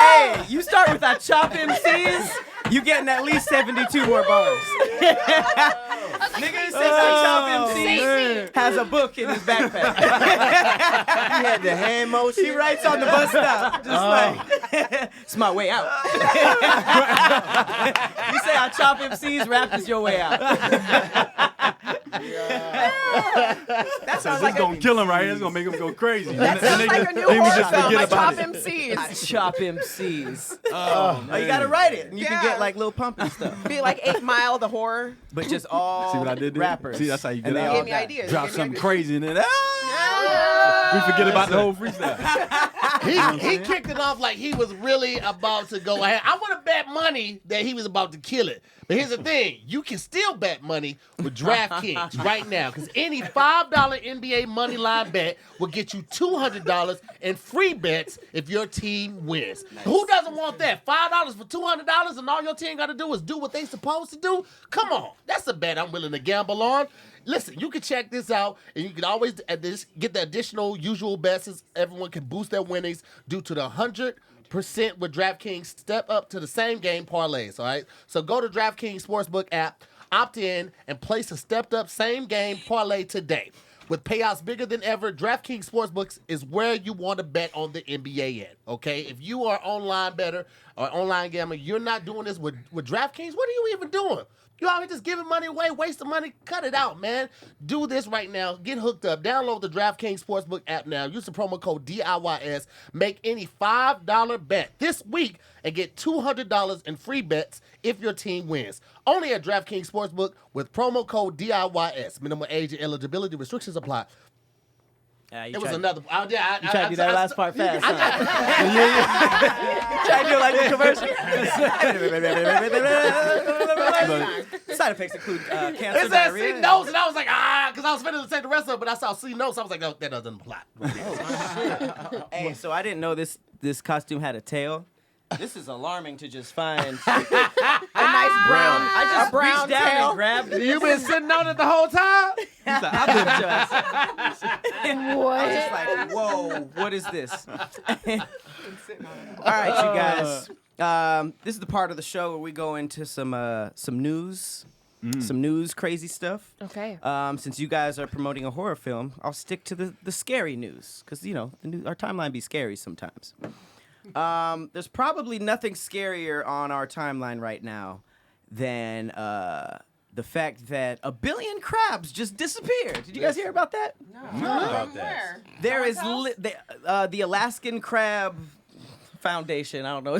Hey, you start with our chop MCs, you getting at least 72 more bars. Nigga who says chop MCs has a book in his backpack. He had the hand motion. He writes on the bus stop, just like, it's my way out. You say I chop MCs, rap is your way out. That sounds like It's gonna kill him right here. It's gonna make him go crazy. That sounds like a new They would horror just film. forget I about chop it. MCs. I chop MCs. Oh, You gotta write it. And you can Yeah. get like Lil Pump and stuff. Be like 8 Mile, the horror. But just all See what I did there? rappers. See, that's how you get And they out. all Give me die. ideas. Drop Give me something ideas. crazy and then we forget about the whole freestyle. He kicked it off like he was really about to go ahead. I want to bet money that he was about to kill it. But here's the thing. You can still bet money with DraftKings right now. Because any $5 NBA money line bet will get you $200 in free bets if your team wins. Who doesn't want that? $5 for $200 and all your team got to do is do what they supposed to do? Come on. That's a bet I'm willing to gamble on. Listen, you can check this out, and you can always get the additional usual bets as everyone can boost their winnings due to the 100% with DraftKings step up to the same game parlays, all right? So go to DraftKings Sportsbook app, opt in, and place a stepped-up same game parlay today. With payouts bigger than ever, DraftKings Sportsbooks is where you want to bet on the NBA at, okay? If you are online bettor or online gambler, you're not doing this with DraftKings, what are you even doing? You always just giving money away, wasting money. Cut it out, man. Do this right now. Get hooked up. Download the DraftKings Sportsbook app now. Use the promo code DIYS. Make any $5 bet this week and get $200 in free bets if your team wins. Only at DraftKings Sportsbook with promo code DIYS. Minimum age and eligibility restrictions apply. It was another. You tried to do that last part fast. Huh? Try to do like the commercial. Side effects include cancer, It said diarrhea. C notes, and I was like, because I was finna to take the rest of it, but I saw C notes. I was like, no, that doesn't apply. Hey, so I didn't know this costume had a tail. This is alarming to just find. A nice brown. I just a brown reached down tail. and grabbed it. You been sitting on it the whole time? I What? was just like, whoa, what is this? All right, you guys. This is the part of the show where we go into some news. Some news, crazy stuff. Okay. Since you guys are promoting a horror film, I'll stick to the scary news because our timeline be scary sometimes. There's probably nothing scarier on our timeline right now than the fact that 1 billion crabs just disappeared. Did you guys hear about that? about that. Where? There is the Alaskan Crab Foundation. I don't know.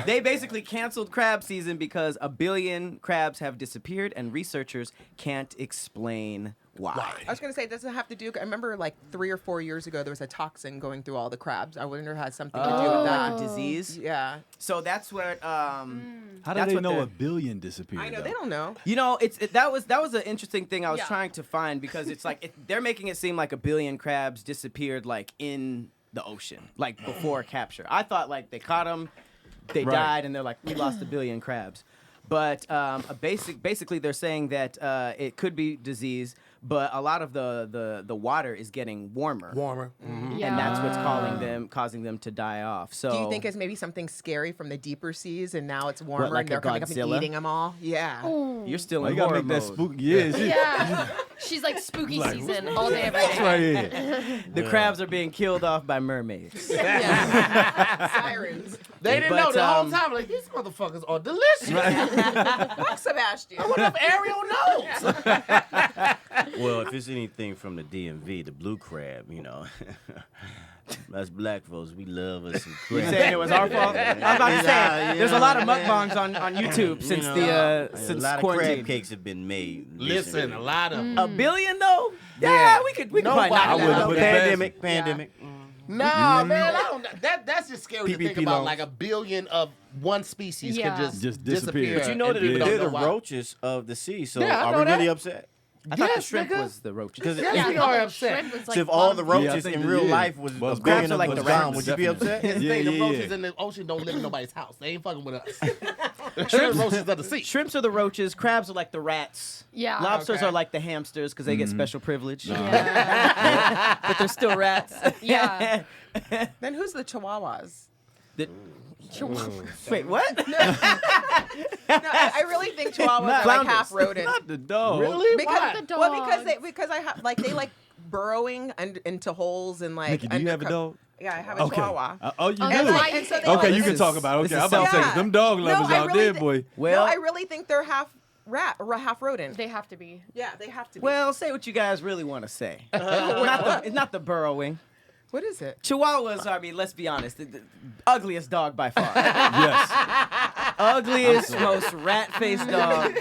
They basically canceled crab season because 1 billion crabs have disappeared, and researchers can't explain why. I was going to say, does it have to do? I remember like 3 or 4 years ago, there was a toxin going through all the crabs. I wonder if it has something to do with that. Disease. Yeah. So that's what. How do That's they what know they're- 1 billion disappeared? I know, though? they don't know. That was an interesting thing I was Yeah. trying to find because it's like they're making it seem like 1 billion crabs disappeared like in the ocean, like before capture. I thought like they caught them, they Right. died, and they're like, we lost 1 billion crabs. But basically they're saying that it could be disease, but a lot of the water is getting warmer. Warmer. Yeah. And that's what's causing them to die off. So Do you think it's maybe something scary from the deeper seas and now it's warmer like and they're a coming up and Godzilla? eating them all? Yeah. you're still Why in you gotta horror make that mode. spooky? Yeah, shit. Yeah. She's like spooky season all day, every day. Right here. The crabs are being killed off by mermaids. Sirens. They didn't But, know the whole time. Like, these motherfuckers are delicious. Fuck Sebastian. I wonder if Ariel knows. Well, if it's anything from the DMV, the blue crab, us black folks, we love us some crab. You saying it was our fault? I was about to say, there's a lot of mukbangs on YouTube since a since lot of quarantine. crab cakes have been made. Listen, recently. a lot of 1 billion though? Yeah, we could probably Nobody- knock I that wouldn't out. put it past Pandemic, pandemic. No, man, I don't. That's just scary to think PPP about. loans. Like 1 billion of one species Yeah. can just Just disappear. disappear. But you know and that people they're don't the know why. roaches of the sea. So Yeah, I are know we that. really upset? I thought the Yes, shrimp nigga. was the roaches. Because Yes, Yeah, we I thought are the upset. shrimp was, like, so if all the bottom- Yeah, I roaches think in that- real yeah. life was Well, a billion crabs are of like them the was gone, rats, would you be upset? Here's the thing, the Yeah, roaches yeah. in the ocean don't live in nobody's house. They ain't fucking with us. They're roaches of the sea. Shrimps are the roaches. Crabs are like the rats. Yeah. Lobsters Okay. are like the hamsters because they get special privilege. Yeah. But they're still rats. Yeah. Then who's the Chihuahuas? Wait, what? No, I really think Chihuahuas are like Flounders. half rodent. Not the dog. Really? Because Why? The well, because dogs. they burrowing into holes and like. Nikki, do you have a dog? Yeah, I have a Chihuahua. Oh, you do? And so they Okay, like- you can talk about it. Okay, this I'm is about to say, selfish. them dog lovers I out really there, thi- boy. Well, no, I really think they're half rat or half rodent. They have to be. Yeah, they have to be. well, say what you guys really want to say. It's not the burrowing. What is it? Chihuahuas, I mean, let's be honest, the ugliest dog by far. Yes. Ugliest, most rat-faced dog.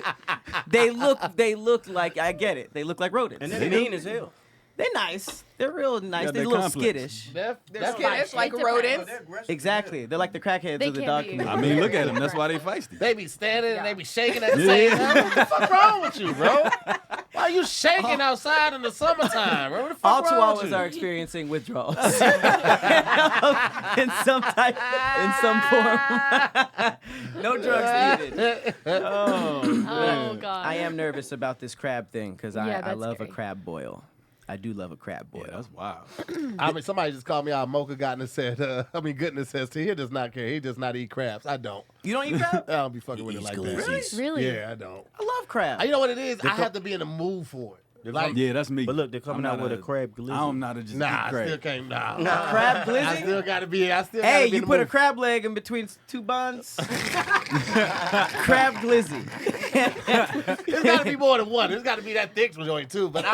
They look like, I get it, they look like rodents. And they're mean as hell. They're nice. They're real nice. got They're a that little complex. skittish. They're That's skittish like It rodents. Exactly. They're like the crackheads They of the can dog be. community. I mean, look at them. That's why they feisty. They be standing and they be shaking at the Yeah. same time. What the fuck wrong with you, bro? Why are you shaking outside in the summertime, bro? What the fuck All wrong with Chihuahuas you? are experiencing withdrawals in some form. No drugs needed. Oh God. I am nervous about this crab thing because I Yeah, that's love scary. a crab boil. I do love a crab boil. Yeah, that's wild. I mean, somebody just called me out. Mocha Goodness said, Goodness says, Tahir does not care. He does not eat crabs. I don't. You don't eat crab? I don't be fucking with it like that. Really? Yeah, I don't. I love crab. You know what it is? I have to be in the mood for it. Like, Yeah, that's me. But look, they're coming I'm out not with a crab glizzy. I'm not a just nah, eat I still crab. can't. Nah. Crab I glizzy? still gotta be. Hey, in you the put a mood. crab leg in between two buns. Crab glizzy. There's gotta be more than one. There's gotta be that thick joint too. But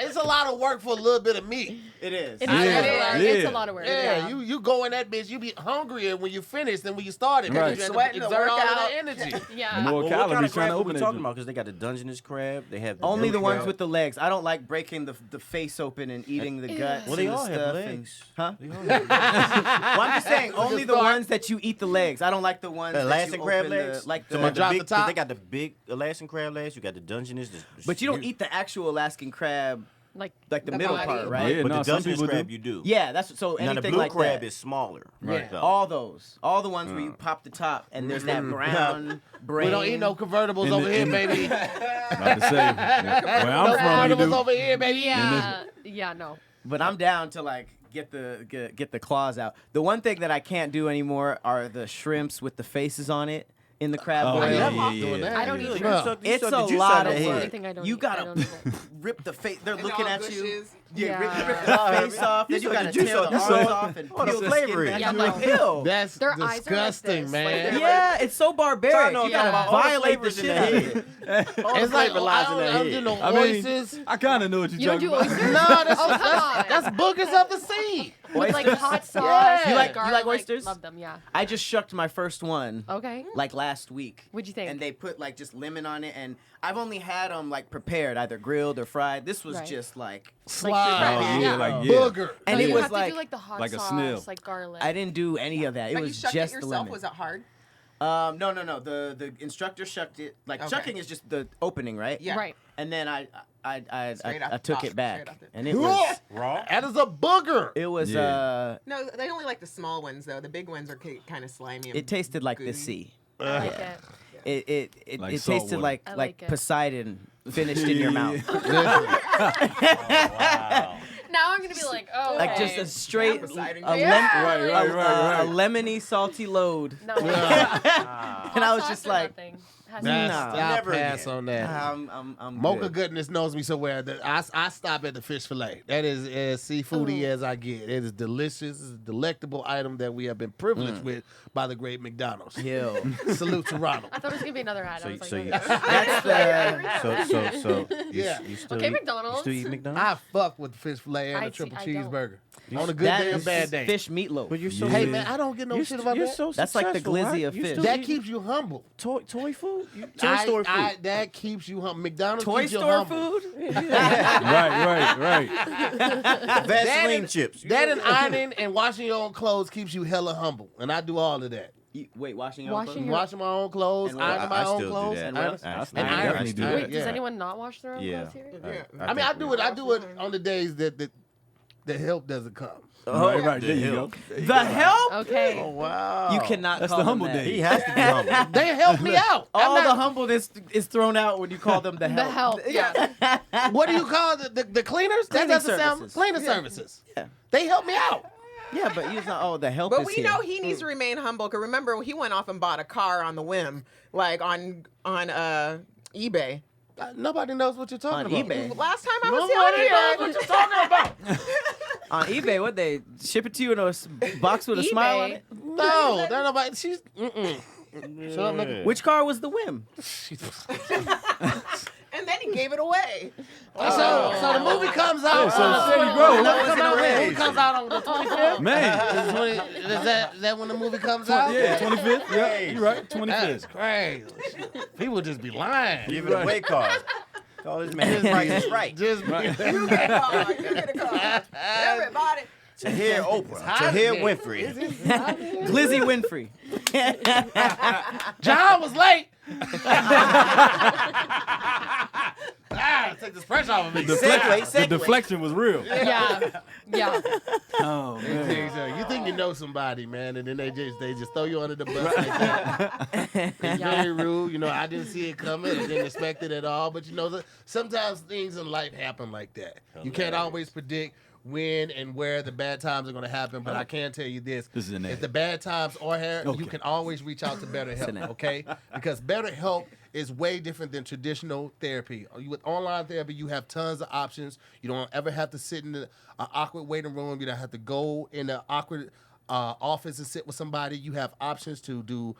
it's a lot of work for a little bit of meat. It is. It is. Yeah. It's Yeah. a lot of work. Yeah, you go in that bitch, you be hungrier when you finish than when you started. because Right. You had Sweating to to exert all work of out. that energy. Yeah. More Well, what kind calories of trying crab to are open we it. talking about? Because they got the Dungeness crab. They have the Only the blue ones crab. with the legs. I don't like breaking the face open and eating the guts. Well, they and the all have stuff legs. Huh? They all have Well, I'm just saying, only the start. ones that you eat the legs. I don't like the ones that Alaskan you crab open legs. like So the. my drop big, the top? They got the big Alaskan crab legs. You got the Dungeness. But you don't eat the actual Alaskan crab, Like like the The middle body. part, right? Yeah, But no, the some Dungeness people do. crab you do. Yeah, that's so Now the anything blue like crab that. is smaller. Right. though. All those, all the ones where you pop the top and there's that brown brain. We don't eat no convertibles In the- over here, in the- baby. About to say, where No I'm from, you convertibles do. over here, baby. yeah, no. But I'm down to like get the claws out. The one thing that I can't do anymore are the shrimps with the faces on it in the crab Oh, boil. yeah, yeah, doing yeah. that. I don't You eat suck- shrimp. you It's suck a the juice lot out of that That's the work. only head. thing I don't You eat. I gotta don't eat it. rip the face. They're And looking all at you. gushes. Yeah, Yeah. rip the face off. Then you suck gotta the juice tear out. the You arms suck- off and what a peel the flavor skin is. back. Yeah, I'm no. like, ew. That's Their eyes are like disgusting, this, man. like they're Yeah, it's so barbaric. know, You yeah. gotta all the violate the flavors in shit the out of head. it. All the It's like flavor lies in I that don't do head. no I mean, oysters. I kind of know what You you're don't talking do about. oysters? No, Oh, come on. that's boogers of the sea. With like hot sauce. Yeah. You like garlic, oysters? Love them, yeah. I just shucked my first one. Okay. Like last week. What'd you think? And they put like just lemon on it, and I've only had them like prepared, either grilled or fried. This was Right. just like, Slide. Oh, Yeah. yeah, like, yeah. Booger. and No, it you was have like, to do like the hot like a sauce, snail. like garlic. I didn't do any of that. It But you was shucked just it the yourself. lemon. Was it hard? No. The instructor shucked it. Like Okay. shucking is just the opening, right? Yeah. Right. And then I Straight off I the took top, it back, straight off the- and it was Raw? That is a booger. it was Yeah. No, they only like the small ones though. The big ones are kind of slimy. And it tasted like the gooey. sea. I like it. It Like it salt tasted water. like I like it. Poseidon finished in your mouth. Wow. Now I'm gonna be like, oh, Like okay. just a straight, Yeah, Poseidon. a, Yeah. Right. a lemony, salty load. No. And I was just like, That's, Nah. I'll Never pass again. on that. I'm Mocha good. Goodness knows me so well that I stop at the fish fillet. That is as seafoody as I get. It is delicious. It's a delectable item that we have been privileged with by the great McDonald's. Yo. Salute to Ronald. I thought it was gonna be another ad. I was like, So oh, you- no. That's the. So Yeah. you still Okay, eat, McDonald's. You still eat McDonald's? I fuck with the fish fillet and I the triple see- I don't. cheeseburger. On a good That day and is bad day. fish meatloaf. But you're so Hey Yeah. man, I don't get no you're, shit about you're that. so That's like the successful, glizzy right? of You fish. still That eat keeps you humble. toy food? Toy store food. That keeps you humble. McDonald's Toy keeps you store humble. food? Right. Vaseline chips. That and ironing and washing your own clothes keeps you hella humble, and I do all of that. Wait, washing your Washing own your- Washing my own clothes, And what- ironing my I own still do clothes, that. And what else? Actually, And I iron. actually do Wait, that. Wait, does Yeah. anyone not wash their own Yeah. clothes here? Yeah. I mean, I do it. I do it on the days that the help doesn't come. Right. There you go. The help? Okay. Wow. You cannot That's call the them humble that. day. He has to be humble. They help me out. All I'm the not- humbleness is thrown out when you call them the help. The help. Yeah. What do you call the cleaners? That Cleaning doesn't sound services. cleaning services. Yeah. They help me out. Yeah, but you're not. Oh, the help But is we here. know he needs to remain humble. Cause remember, he went off and bought a car on the whim, like on eBay. Nobody knows what you're talking On about. eBay. Last time I was Nobody knows here. what you're talking about. On eBay, what they ship it to you in a box with a smile on eBay. it? No, that nobody. She's. Shut up, nigga. Which car was the whim? And then he gave it away. So the movie comes out. so Shady Grove. The movie comes out on the 25th. Man. Is that when the movie comes out? Yeah, 25th. Yeah, you're right. That's 25th. crazy. People just be lying. Give it away card. Call this man. His price is right. Just You get a car. You get a car. Everybody. Tahir Oprah. Tahir Winfrey. Glizzy Winfrey. John was late. Take this pressure off of me. The deflection was real. Yeah. Yeah. Oh man. You think you know somebody, man, and then they just throw you under the bus like that. It's very rude. You know, I didn't see it coming. I didn't expect it at all. But you know, sometimes things in life happen like that. You can't always predict when and where the bad times are going to happen, but I can tell you this. This is an if ad. the bad times are here, Okay. you can always reach out to BetterHelp, okay? Because BetterHelp is way different than traditional therapy. With online therapy, you have tons of options. You don't ever have to sit in an awkward waiting room. You don't have to go in an awkward office and sit with somebody. You have options to do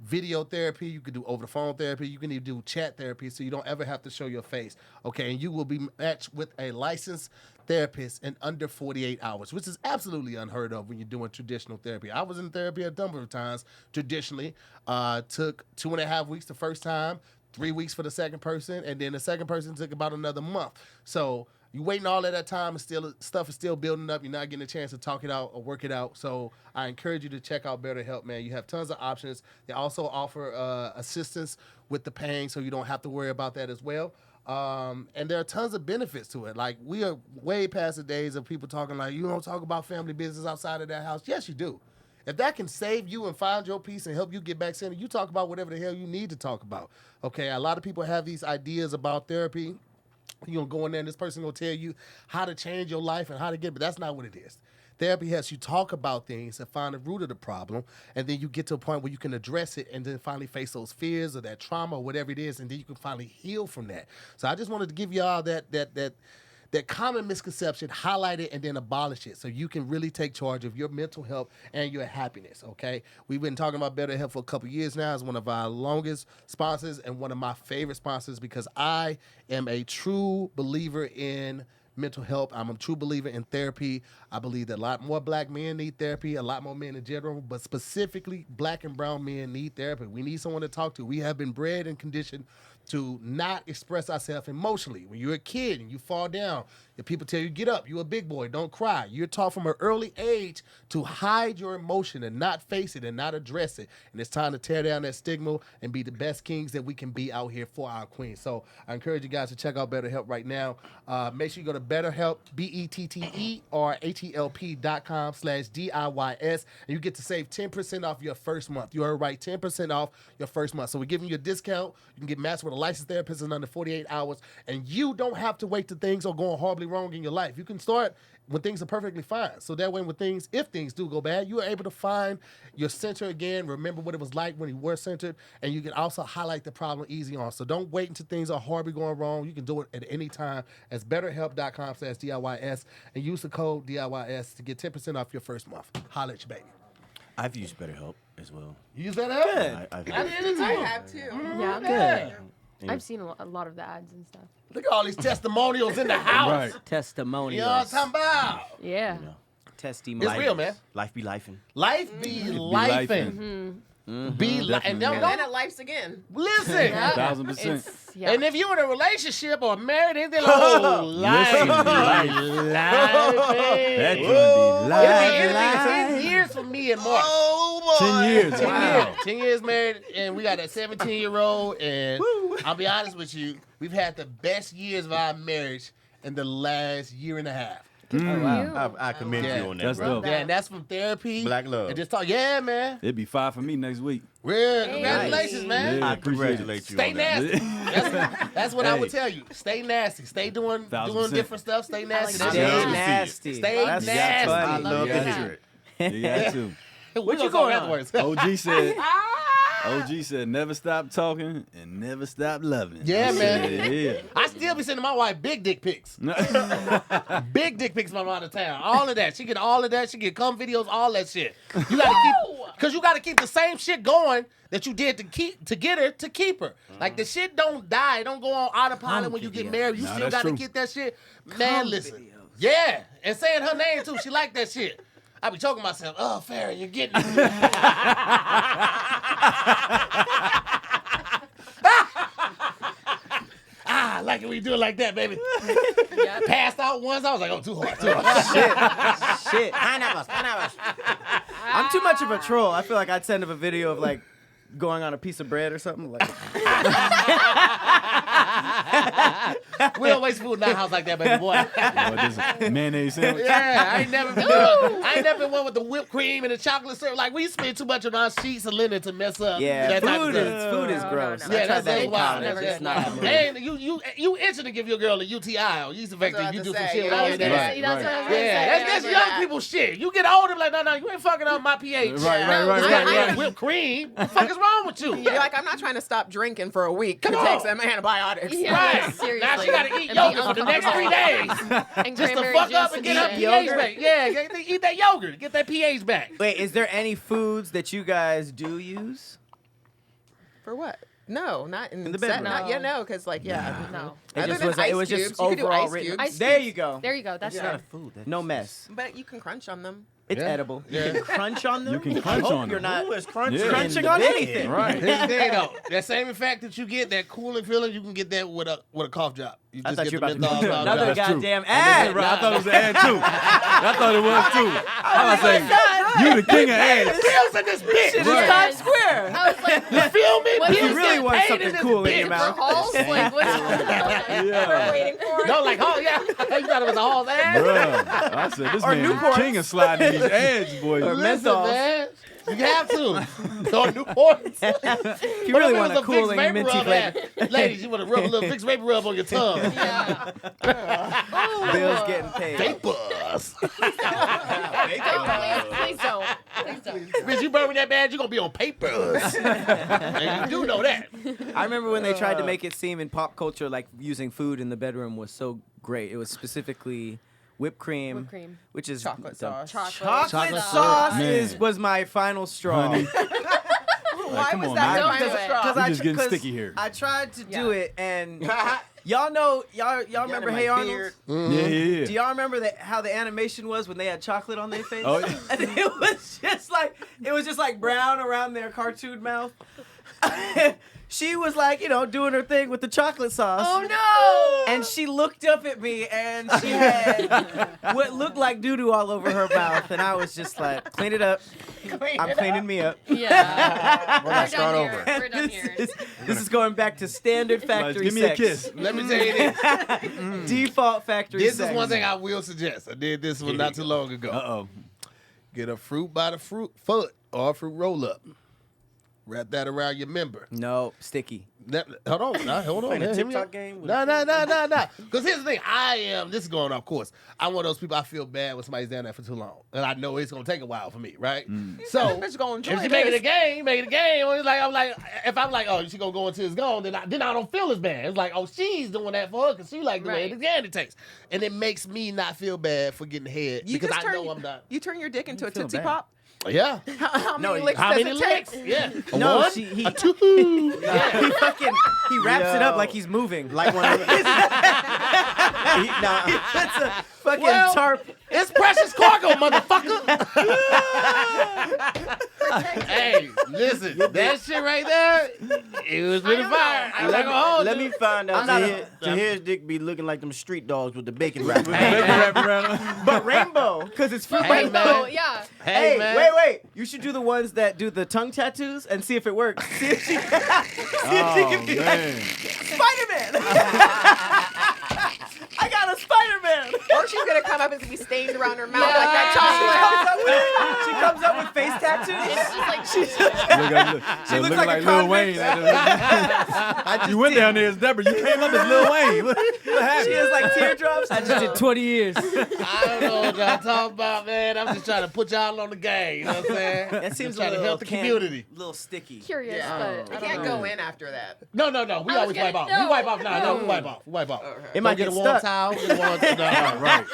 video therapy. You can do over the phone therapy. You can even do chat therapy, so you don't ever have to show your face. Okay, and you will be matched with a licensed therapist in under 48 hours, which is absolutely unheard of when you're doing traditional therapy. I was in therapy a number of times traditionally. Took 2.5 weeks the first time, 3 weeks for the second person, and then the second person took about another month. So you waiting all of that time, and still stuff is still building up. You're not getting a chance to talk it out or work it out. So I encourage you to check out BetterHelp, man. You have tons of options. They also offer assistance with the pain, so you don't have to worry about that as well. And there are tons of benefits to it. Like, we are way past the days of people talking like, you don't talk about family business outside of that house. Yes, you do. If that can save you and find your peace and help you get back centered, you talk about whatever the hell you need to talk about. Okay, a lot of people have these ideas about therapy. You're going to go in there and this person going to tell you how to change your life and how to get, but that's not what it is. Therapy helps you talk about things and find the root of the problem, and then you get to a point where you can address it and then finally face those fears or that trauma or whatever it is, and then you can finally heal from that. So I just wanted to give y'all that common misconception, highlight it, and then abolish it so you can really take charge of your mental health and your happiness, okay? We've been talking about BetterHelp for a couple years now. It's one of our longest sponsors and one of my favorite sponsors because I am a true believer in mental health. I'm a true believer in therapy. I believe that a lot more black men need therapy, a lot more men in general, but specifically black and brown men need therapy. We need someone to talk to. We have been bred and conditioned to not express ourselves emotionally. When you're a kid and you fall down, if people tell you, get up, you're a big boy, don't cry. You're taught from an early age to hide your emotion and not face it and not address it. And it's time to tear down that stigma and be the best kings that we can be out here for our queens. So I encourage you guys to check out BetterHelp right now. Make sure you go to BetterHelp, BetterHelp.com/DIYS, and you get to save 10% off your first month. You heard right, 10% off your first month. So we're giving you a discount. You can get matched with a licensed therapist in under 48 hours, and you don't have to wait till things are going horribly wrong in your life. You can start when things are perfectly fine. So that way, if things do go bad, you are able to find your center again, remember what it was like when you were centered, and you can also highlight the problem easy on. So don't wait until things are horribly going wrong. You can do it at any time. That's BetterHelp.com/DIYS, and use the code DIYS to get 10% off your first month. Holla at you, baby. I've used BetterHelp as well. You use BetterHelp? Good. I've I did it too. I have too. Yeah. Good. I've seen a lot of the ads and stuff. Look at all these testimonials in the house. Right. You Testimonials. know what I'm talking about? Yeah. Testimonials. It's real, man. Life be lifing. Life be lifing. Be like, and Definitely. don't And it life's again. listen. Yeah. 1000%. It's, yeah. And if you're in a relationship or married, anything like oh, life, Listen, life, That life. gonna be live. It'll be 10 years for me and Mark. Oh, 10 years. 10 Wow. years. 10 years married, and we got a 17-year-old. And I'll be honest with you, we've had the best years of our marriage in the last year and a half. Wow. I commend Yeah. you on that, That's bro. dope. Yeah, and that's from therapy. Black love. And just talk, yeah, man. It'd be 5 for me next week. Real. Hey. Congratulations, man. Yeah. I congratulate you Stay on that. nasty. That's what I Hey. would tell you. Stay nasty. Stay doing 1000%. different stuff. Stay nasty. that. Stay love to see it. nasty. Stay That's nasty. funny. I love Yeah. to hear it. You got to. What you going on? afterwards? OG said, OG said, never stop talking and never stop loving. Yeah, I man. said, yeah. I still be sending my wife big dick pics. Big dick pics from out of town. All of that. She get all of that. She get cum videos, all that shit. You gotta keep, because you gotta keep the same shit going that you did to get her to keep her. Like the shit don't die. It don't go on autopilot when you get married. You Nah, still that's gotta true. get that shit. Man, listen. Yeah. And saying her name too. She like that shit. I be choking myself. Oh, Farrah, you're getting it. I like it when you do it like that, baby. Yep. Passed out once. I was like, oh, too hard. Shit. Pineapples. I'm too much of a troll. I feel like I'd send him a video of like going on a piece of bread or something. Like, We don't waste food in our house like that, baby boy. This mayonnaise sandwich. Yeah, I ain't never been one with the whipped cream and the chocolate syrup. Like, we spend too much on our sheets of linen to mess up. yeah, that type of food stuff. is No, gross. no, I no. Yeah, tried that's that in wild. college. Never It's did not that. the move. And you itching to give your girl a UTI or yeast infection. That's You what do I some was shit gonna like say, that. yeah. That's what I was gonna Yeah, say. that's young people shit. You get older, like, no, you ain't fucking up my pH. Right. Whipped cream. What the fuck is wrong with you? You're like, I'm not trying to stop drinking for a week to Come on. take some antibiotics. Yeah, Right. seriously. Now she gotta eat And yogurt be for the next 3 days. And Just to cranberry fuck juice up and get her shit. pH back. Yeah, eat that yogurt. Get that pH back. Wait, is there any foods that you guys do use? For what? No, not in the set- bedroom. Not yet, no, because like, yeah. No. Other just than was- ice it was just cubes, you could do overall ice written. cubes. Ice There cubes. you go. There you go. That's Yeah. right. Food. No mess. But you can crunch on them. It's Yeah. edible. Yeah. You can crunch on them. You can crunch I hope on you're them. not Who is crunching? Yeah. crunching in on the bed? anything. Right. Here's the thing, though. That same effect that you get, that cooling feeling, you can get that with a cough drop. You I just thought get you were the about to menthol do cough another drop. That's true. goddamn Yeah, ad. right. I thought it was an ad too. I thought it was too. I was saying, you the king of ads. Feels in this bitch. Shit is Right. Times Square. I was like, You feel me? What If is you really that want pain something in this cool in your bitch, for mouth. halls? Like, what's Yeah. Waiting for it. No, like, oh, yeah. You thought it was a Hall's ass? Bruh. I said, this Or man is Newports. the king of sliding these ads, boy. Or Listen, menthols. man. You have to. Or Newports. If you really want a cooling minty flavor. Ladies, you want to rub a little Vicks Vapor Rub on your tongue. Yeah. Bills getting paid. Vapors. Please don't. Please don't. Bitch, you burn me that bad, you're going to be on papers. And you do know that. I remember when they tried to make it seem in pop culture like using food in the bedroom was so great. It was specifically whipped cream, Whipped cream. which is Chocolate sauce. Chocolate Chocolate sauce. sauce Man. was my final straw. Honey. Why come was on, that man. your Don't final do it. straw? We just getting sticky here. I tried to do Yeah. it, and y'all remember Hey Arnold? Yeah. Do y'all remember how the animation was when they had chocolate on their face? Oh, yeah. And it was just like brown around their cartoon mouth. She was like, doing her thing with the chocolate sauce. Oh no! And she looked up at me, and she had what looked like doo-doo all over her mouth. And I was just like, clean it up. I'm cleaning me up. Yeah. We're gonna start done over. here. We're done here. This is going back to standard factory Give me a sex. kiss. Let me tell you this. Default factory This sex. is one thing I will suggest. I did this one not too long ago. Uh-oh. Get a fruit by the foot or a fruit roll up. Wrap that around your member. No, sticky. Hold on. Playing a Hear me TikTok out. game with- No. Because here's the thing. This is going off course. I'm one of those people I feel bad when somebody's down there for too long. And I know it's going to take a while for me, right? So, Bitch gonna if enjoy she make it this. a game, if I'm like, oh, she going to go until it's gone, then I don't feel as bad. It's like, oh, she's doing that for her because she like the way Right. the candy tastes. And it makes me not feel bad for getting head You because just I know I'm not. You turn your dick into a feel Tootsie bad. Pop. Yeah. How many No, licks How does many it take? licks? Yeah. A No, one, he a two. Yeah. he wraps it up Yo. like he's moving. Like one of the, That's a fucking Well, tarp. It's precious cargo, motherfucker. Hey, listen, that shit right there, it was really fire. I'm not gonna hold let you. me find out. I'm not Tahir's dick be looking like them street dogs with the bacon wrap. But rainbow, because it's fruit Hey, rainbow. man. Oh yeah. Hey, man. Wait. You should do the ones that do the tongue tattoos and see if it works. See if she can be like man. Spider-Man. I got a Spider-Man. Or she's gonna come up and it's gonna be stained around her mouth like that chocolate. She comes up with face tattoos. It's just like She looks looks like like a Lil convict. Wayne. You went down there as Deborah. You came up as Lil Wayne. What She happened? has like teardrops. I just did 20 years. I don't know what y'all talking about, man. I'm just trying to put y'all on the game. You know what I'm saying? That seems Just trying a to little help the community. little sticky. curious, Yeah. but I I don't can't know. go in after that. No. We I was always wipe gonna- off. no. We wipe off now. No, we wipe off. We wipe off. It might Get get a warm stuck. towel. Get a warm towel. Right.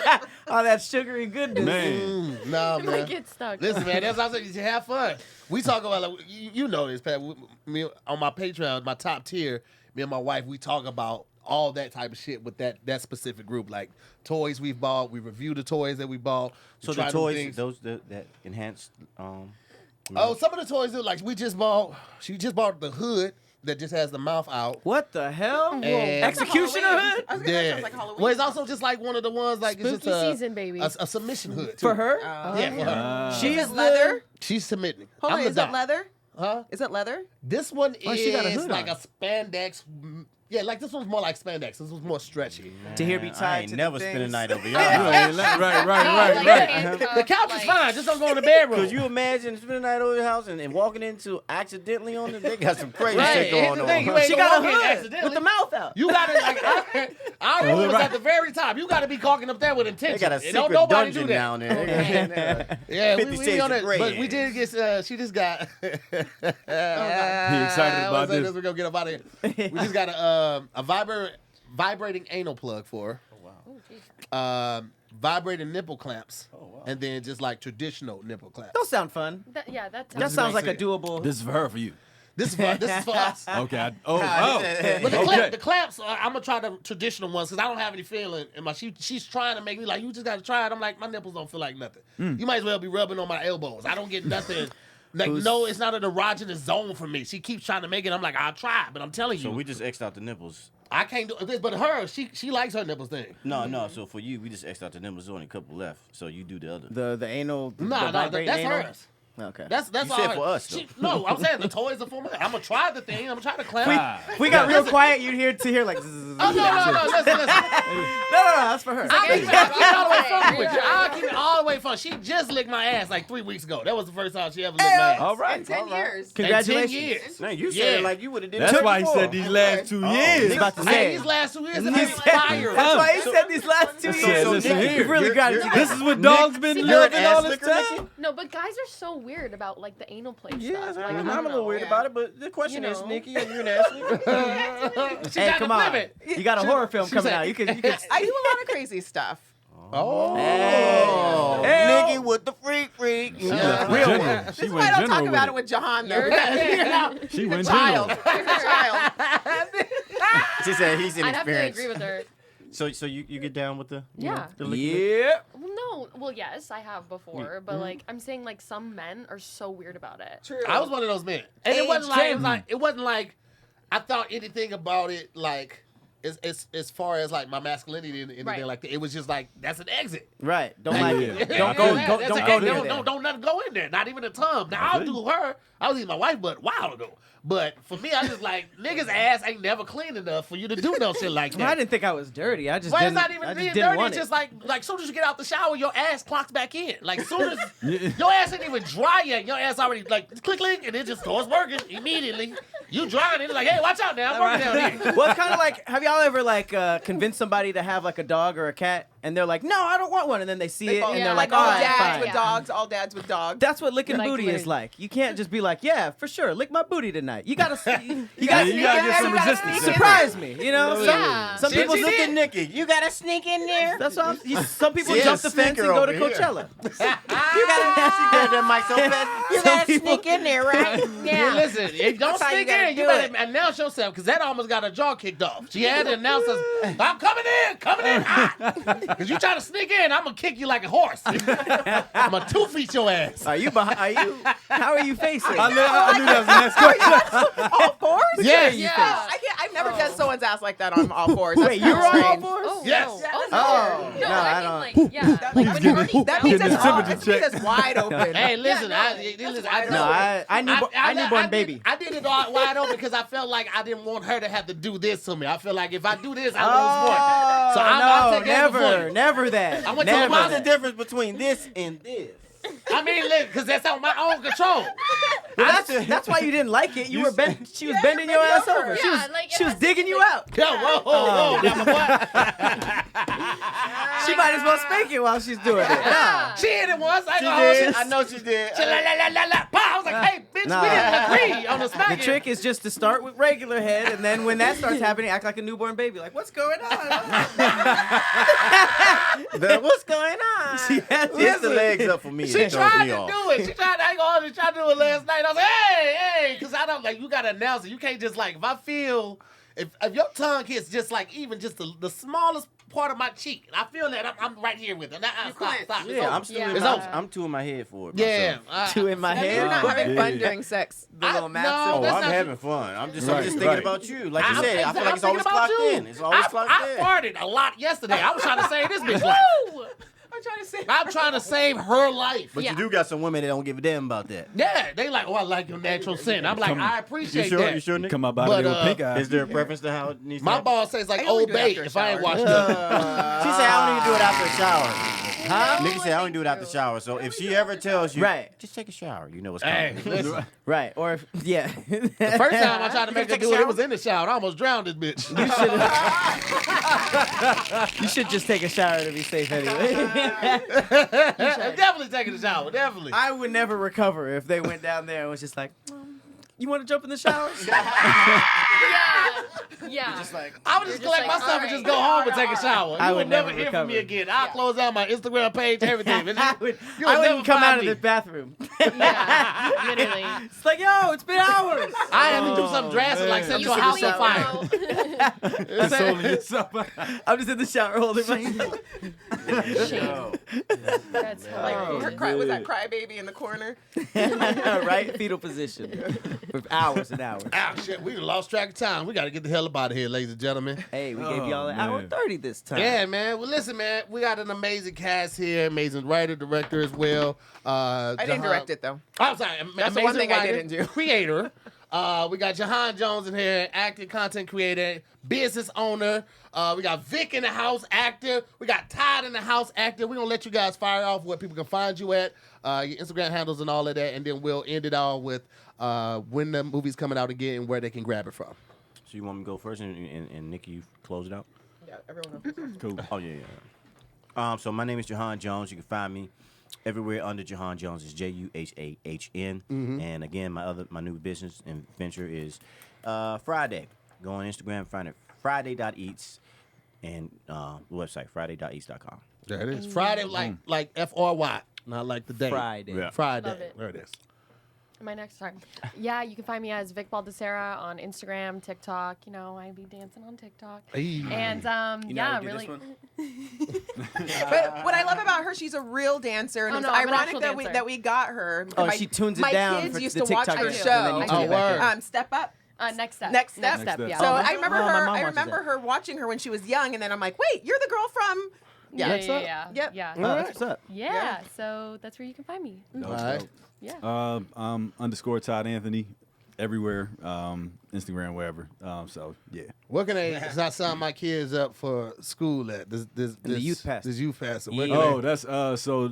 All that sugary goodness. Man. No, It might man. get stuck. Listen, man, that's what I said. You should have fun. We talk about, like, you know this, Pat. Me on my Patreon, my top tier, me and my wife, we talk about all that type of shit with that specific group, like toys we've bought. We review the toys that we bought. We So try the new toys, things. those that enhanced. Oh, some of the toys, like she just bought the hood that just has the mouth out. What the hell? And- Executioner hood? I was gonna say sounds like Halloween. Well, it's also just like one of the ones like it's Spooky just season, baby. a submission hood too. For her? Yeah, for her. She's Is it leather? She's submitting. Hold on, I'm the is it doc. leather? Huh? Is it leather? This one Oh, she got a is hood like on. a spandex. Yeah, like this one's more like spandex. This one's more stretchy. To hear me I tied ain't to the never spend a things. night over Right, y'all. right. The couch is fine. Just don't go in the bedroom. Could you imagine spending a night over your house and walking into accidentally on it? They got some crazy Right, shit here's going the thing, on. you ain't She gonna got a walk in hood accidentally. with the mouth out. You gotta like our room is at the very top. You gotta be caulking up there with intention. They got a And secret don't nobody dungeon do that. down there. Yeah, 50 we Shades on of it. Grey But we is. did get. She just got. He excited about this. We're gonna get up out of here. We just got a vibrating anal plug for her. Vibrating nipple clamps. And then just like traditional nipple clamps. Those sound fun. That That sounds like a makes it- doable. This is for her, for you. This is for us. Okay. But Okay. the clamps, I'm gonna try the traditional ones because I don't have any feeling in my. She's trying to make me like, you just gotta try it. I'm like, my nipples don't feel like nothing. You might as well be rubbing on my elbows. I don't get nothing. Like, no, it's not an erogenous zone for me. She keeps trying to make it. I'm like, I'll try, but I'm telling you, So we just X'd out the nipples. I can't do this. But her, she likes her nipples thing. No. So for you, we just X'd out the nipples. There's only a couple left. So you do the other. The anal. No, vibrating that's anal? hers. Okay. That's You all said her. for us, though. No, I'm saying the toys are for me. I'm gonna try the thing. I'm gonna try the clamp. If we got real quiet, you'd hear Tahir like. Oh no! Listen. No, that's for her. I'll keep it all the way fun with you. I'll keep it all the way fun. She just licked my ass like 3 weeks ago. That was the first time she ever licked my ass. All right. In 10 years. Congratulations. In 10 years. Man, you said Yeah. it like you would have did That's it why he before. said these last 2 years. He's about to Man, say. these last 2 years have been fire. That's why he said these last 2 Listen, years. listen Nick, here. you really got it. This is what dogs been You're an living all ass this licker, time. Nikki? No, but guys are so weird about like the anal play Yeah, stuff. Like, I'm I a don't little know. weird Yeah. about it, but the question You is, know. Nikki, are you an ass licker? She Hey, got come to on. flip it. You got a horror film coming said- out. You can. I do a lot of crazy stuff. Oh. Oh, Hell. Nikki with the freak. Yeah. Real Real one. This She is why I went don't talk general about it with with Jahan, though. You're She went Child. general. He's a child. She said he's I'd have to inexperienced. agree with her. So you get down with the Yeah. the lick- Yeah. Well, no. Well, yes, I have before, but like I'm saying, like some men are so weird about it. True. I was one of those men, and Age it wasn't like I thought anything about it like as far as like my masculinity and anything Right. like that. It was just like that's an exit. Right. Don't like Yeah. it. Don't go. Yeah, Don't that's go an go exit. there. Don't nothing go in there. Not even a tongue. Now I'll do her. I was eating my wife butt a while ago. But for me, I just like niggas' ass ain't never clean enough for you to do no shit like that. I didn't think I was dirty. I just Well, it's didn't. not I even just being didn't dirty. want It's it. just like soon as you get out the shower, your ass clocks back in. Like soon as your ass ain't even dry yet, your ass already like click click, and it just starts working immediately. You dry and it's like, hey, watch out now, I'm working down here. Well, it's kind of like, have y'all ever like convinced somebody to have like a dog or a cat, and they're like, no, I don't want one, and then they see it, and Yeah. they're like, Like all all right, dads fine. with Yeah. dogs, all dads with dogs. That's what licking Like booty is learn. like. You can't just be like, yeah, for sure, lick my booty tonight. You gotta, you Yeah, gotta, you gotta get some resistance. surprise me. You know, Yeah. some people She look did. at Nikki, you gotta sneak in there. That's what some people She jump is the fence and sneaker go to over here. Coachella. You gotta she grabbed that mic so fast. You Some gotta people- sneak in there, right? Yeah, listen, if you don't That's how you sneak gotta in, you do better it. announce yourself, because that almost got her jaw kicked off. She had to announce us, I'm coming in hot. Because you try to sneak in, I'm going to kick you like a horse. I'm going to 2-feet your ass. Are you behind? Are you? How are you facing? I knew that was the next question. All fours? Yes. Yeah. I can't. I've never get someone's ass like that on all fours. That's Wait, you're on all strange. fours? Oh, Yes. no. Oh, No, no, I I mean, like, yeah. Like, when you're already That down means Getting it's his all. temperature That means checked. it's wide open. Hey, listen, Yeah, I newborn baby. I did it all wide open because I felt like I didn't want her to have to do this to me. I feel like if I do this, I lose more. So I'll take care of it for you. never that. I went to the never mom What's the that. difference between this and this? I mean, look, because that's on my own control. Well, that's why you didn't like it. She was bending your ass over. She was Yeah, like, it she was has to be, digging you like- out. Yo, whoa, now my She might as well spank it while she's doing it. Yeah. She hit it once. I She ain't gonna hold did. you. I know she did. She la la la la la. Pow! I was like, hey, bitch, Nah. we didn't agree on the The smacking. trick is just to start with regular head, and then when that starts happening, act like a newborn baby. Like, what's going on? What's going on? Lift the legs up for me. She and throw tried me to off. do it. She tried. I ain't gonna hold you. She tried to do it last night. I was like, hey, because I don't like. You gotta announce it. You can't just like. If I feel, if your tongue hits just like even just the smallest part of my cheek, and I feel that I'm right here with it. Stop. It's Yeah, over. I'm still Yeah. in It's my, over. I'm two in my head for it. Yeah. myself. Two in my That means head. you're not having fun Yeah. during sex. The little math no, symbol. Oh, that's I'm not having fun. I'm just Right, thinking right. about you. Like you said, I feel like I'm it's always thinking about clocked you. in. It's always clocked I in. farted a lot yesterday. I was trying to save this bitch life. I'm trying to save her life. But Yeah. you do got some women that don't give a damn about that. Yeah, they like, oh, I like your natural scent. I'm like, I You appreciate sure? that. You sure, Nick? Come up out But, of there with pink eye. Is there a preference to how it needs to My happen? boss says like I only Old do it Bay after a if I ain't shower. washed up. She said I don't even do it after a shower. Huh? Nikki said I don't do it after the shower. So if she ever tells you, Right. just take a shower, you know what's Hey, coming. listen. Right. Or if, yeah. The first time I tried to make her Take a do it, it shower? was in the shower. I almost drowned this bitch. You should just take a shower to be safe anyway. I'm definitely taking a shower. Definitely. I would never recover if they went down there and was just like, you want to jump in the shower? Yeah. Just like, I would just You're just collect like, myself and all just right. go home and take a shower. I You will would never never hear from me recover. again. I'll close out my Instagram page, everything. I You will wouldn't never come find out of me. this bathroom. Yeah. Literally. It's like, yo, it's been hours. I had to do something drastic like set man. your house on fire. It's only yourself. I'm just in the shower holding myself. Shame. That's Like hilarious. her cry was that crybaby in the corner. Right? Fetal position. For hours and hours. Ah, shit, we lost track of time. We got to get the hell up out of here, ladies and gentlemen. Hey, we gave y'all an Oh, hour man. 30 this time. Yeah, man. Well, listen, man. We got an amazing cast here. Amazing writer, director as well. I didn't direct it though. I'm sorry. That's the amazing one thing I writer, didn't do. Creator. We got Jahan Jones in here, actor, content creator, business owner. We got Vic in the house, actor. We got Todd in the house, actor. We're going to let you guys fire off where people can find you at, your Instagram handles and all of that, and then we'll end it all with when the movie's coming out again and where they can grab it from. So you want me to go first and Nikki, you close it out? Yeah, everyone knows. Cool. Oh, yeah. So my name is Jahan Jones. You can find me everywhere under Jahan Jones. It's JUHAHN. And again, my new business and venture is Friday. Go on Instagram, find it Friday.eats, and the website Friday.eats.com. There it is. Friday, like FRY, not like the day. Friday. Yeah. Friday. Love it. There it is. Am I next? Sorry. Yeah, you can find me as Vic Baldesarra on Instagram, TikTok. You know, I be dancing on TikTok. Hey. And You know yeah, how to do really. this one? But what I love about her, she's a real dancer, and Oh, it's no, I'm an ironic actual that dancer. we got her. Oh, My- she tunes it my down kids for used the to watch TikTok her dance, show. and then you Oh, take it back word. in. Step Up. Next step. Next step. Next step. Next Yeah. step. So Oh, I remember my her. mom I watches remember that. her watching her when she was young, and then I'm like, wait, you're the girl from. Yeah. Next Yeah. up? Yeah. Yep. Yeah. Oh, that's what's up. Yeah. So that's where you can find me. All right. Yeah. _ Todd Anthony everywhere, Instagram, wherever. So yeah. Where can I sign my kids up for school at? This the youth pastor. This youth pastor. Where Yeah. can Oh,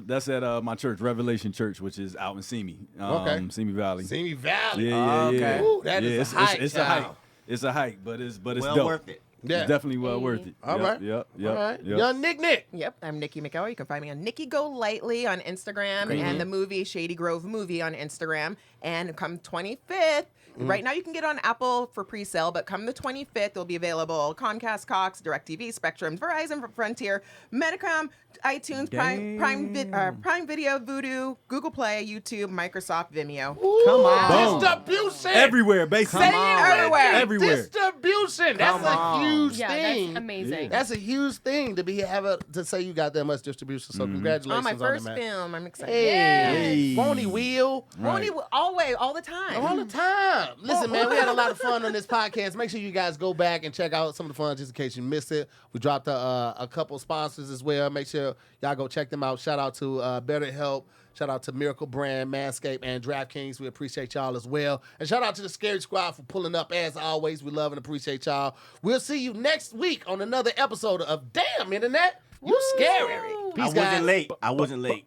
that's at my church, Revelation Church, which is out in Simi, Okay. Simi Valley. Simi Valley. Yeah, yeah, Oh, yeah. okay. Ooh, that yeah, is a hike. It's a hike. It's a hike, but it's Well dope. worth it. Yeah. It's definitely well Hey. worth it. All Yep, right. Yep. All right. Yep. Young Nick. Yep, I'm Niki McElroy. You can find me on Nikki Go Lightly on Instagram and the movie Shady Grove movie on Instagram. And come 25th, right now you can get on Apple for pre-sale, but come the 25th, it'll be available Comcast, Cox, DirecTV, Spectrum, Verizon, Frontier, Medicom, iTunes, Prime Video, Vudu, Google Play, YouTube, Microsoft, Vimeo. Come on. Boom. Distribution. Everywhere, basically. Say it with Everywhere. me. Everywhere. Distribution. distribution. That's Come a on. huge Yeah, thing. that's amazing. That's a huge thing to say you got that much distribution. So congratulations On my on first that, man. film, I'm excited. Hey, Won't he will? Won't always, all the time. All the time. Listen, man, we had a lot of fun on this podcast. Make sure you guys go back and check out some of the fun just in case you missed it. We dropped a couple sponsors as well. Make sure y'all go check them out. Shout out to BetterHelp. Shout out to Miracle Brand, Manscaped, and DraftKings. We appreciate y'all as well. And shout out to the Scary Squad for pulling up as always. We love and appreciate y'all. We'll see you next week on another episode of Damn Internet, You Scary. Peace, I wasn't guys. late. I wasn't late.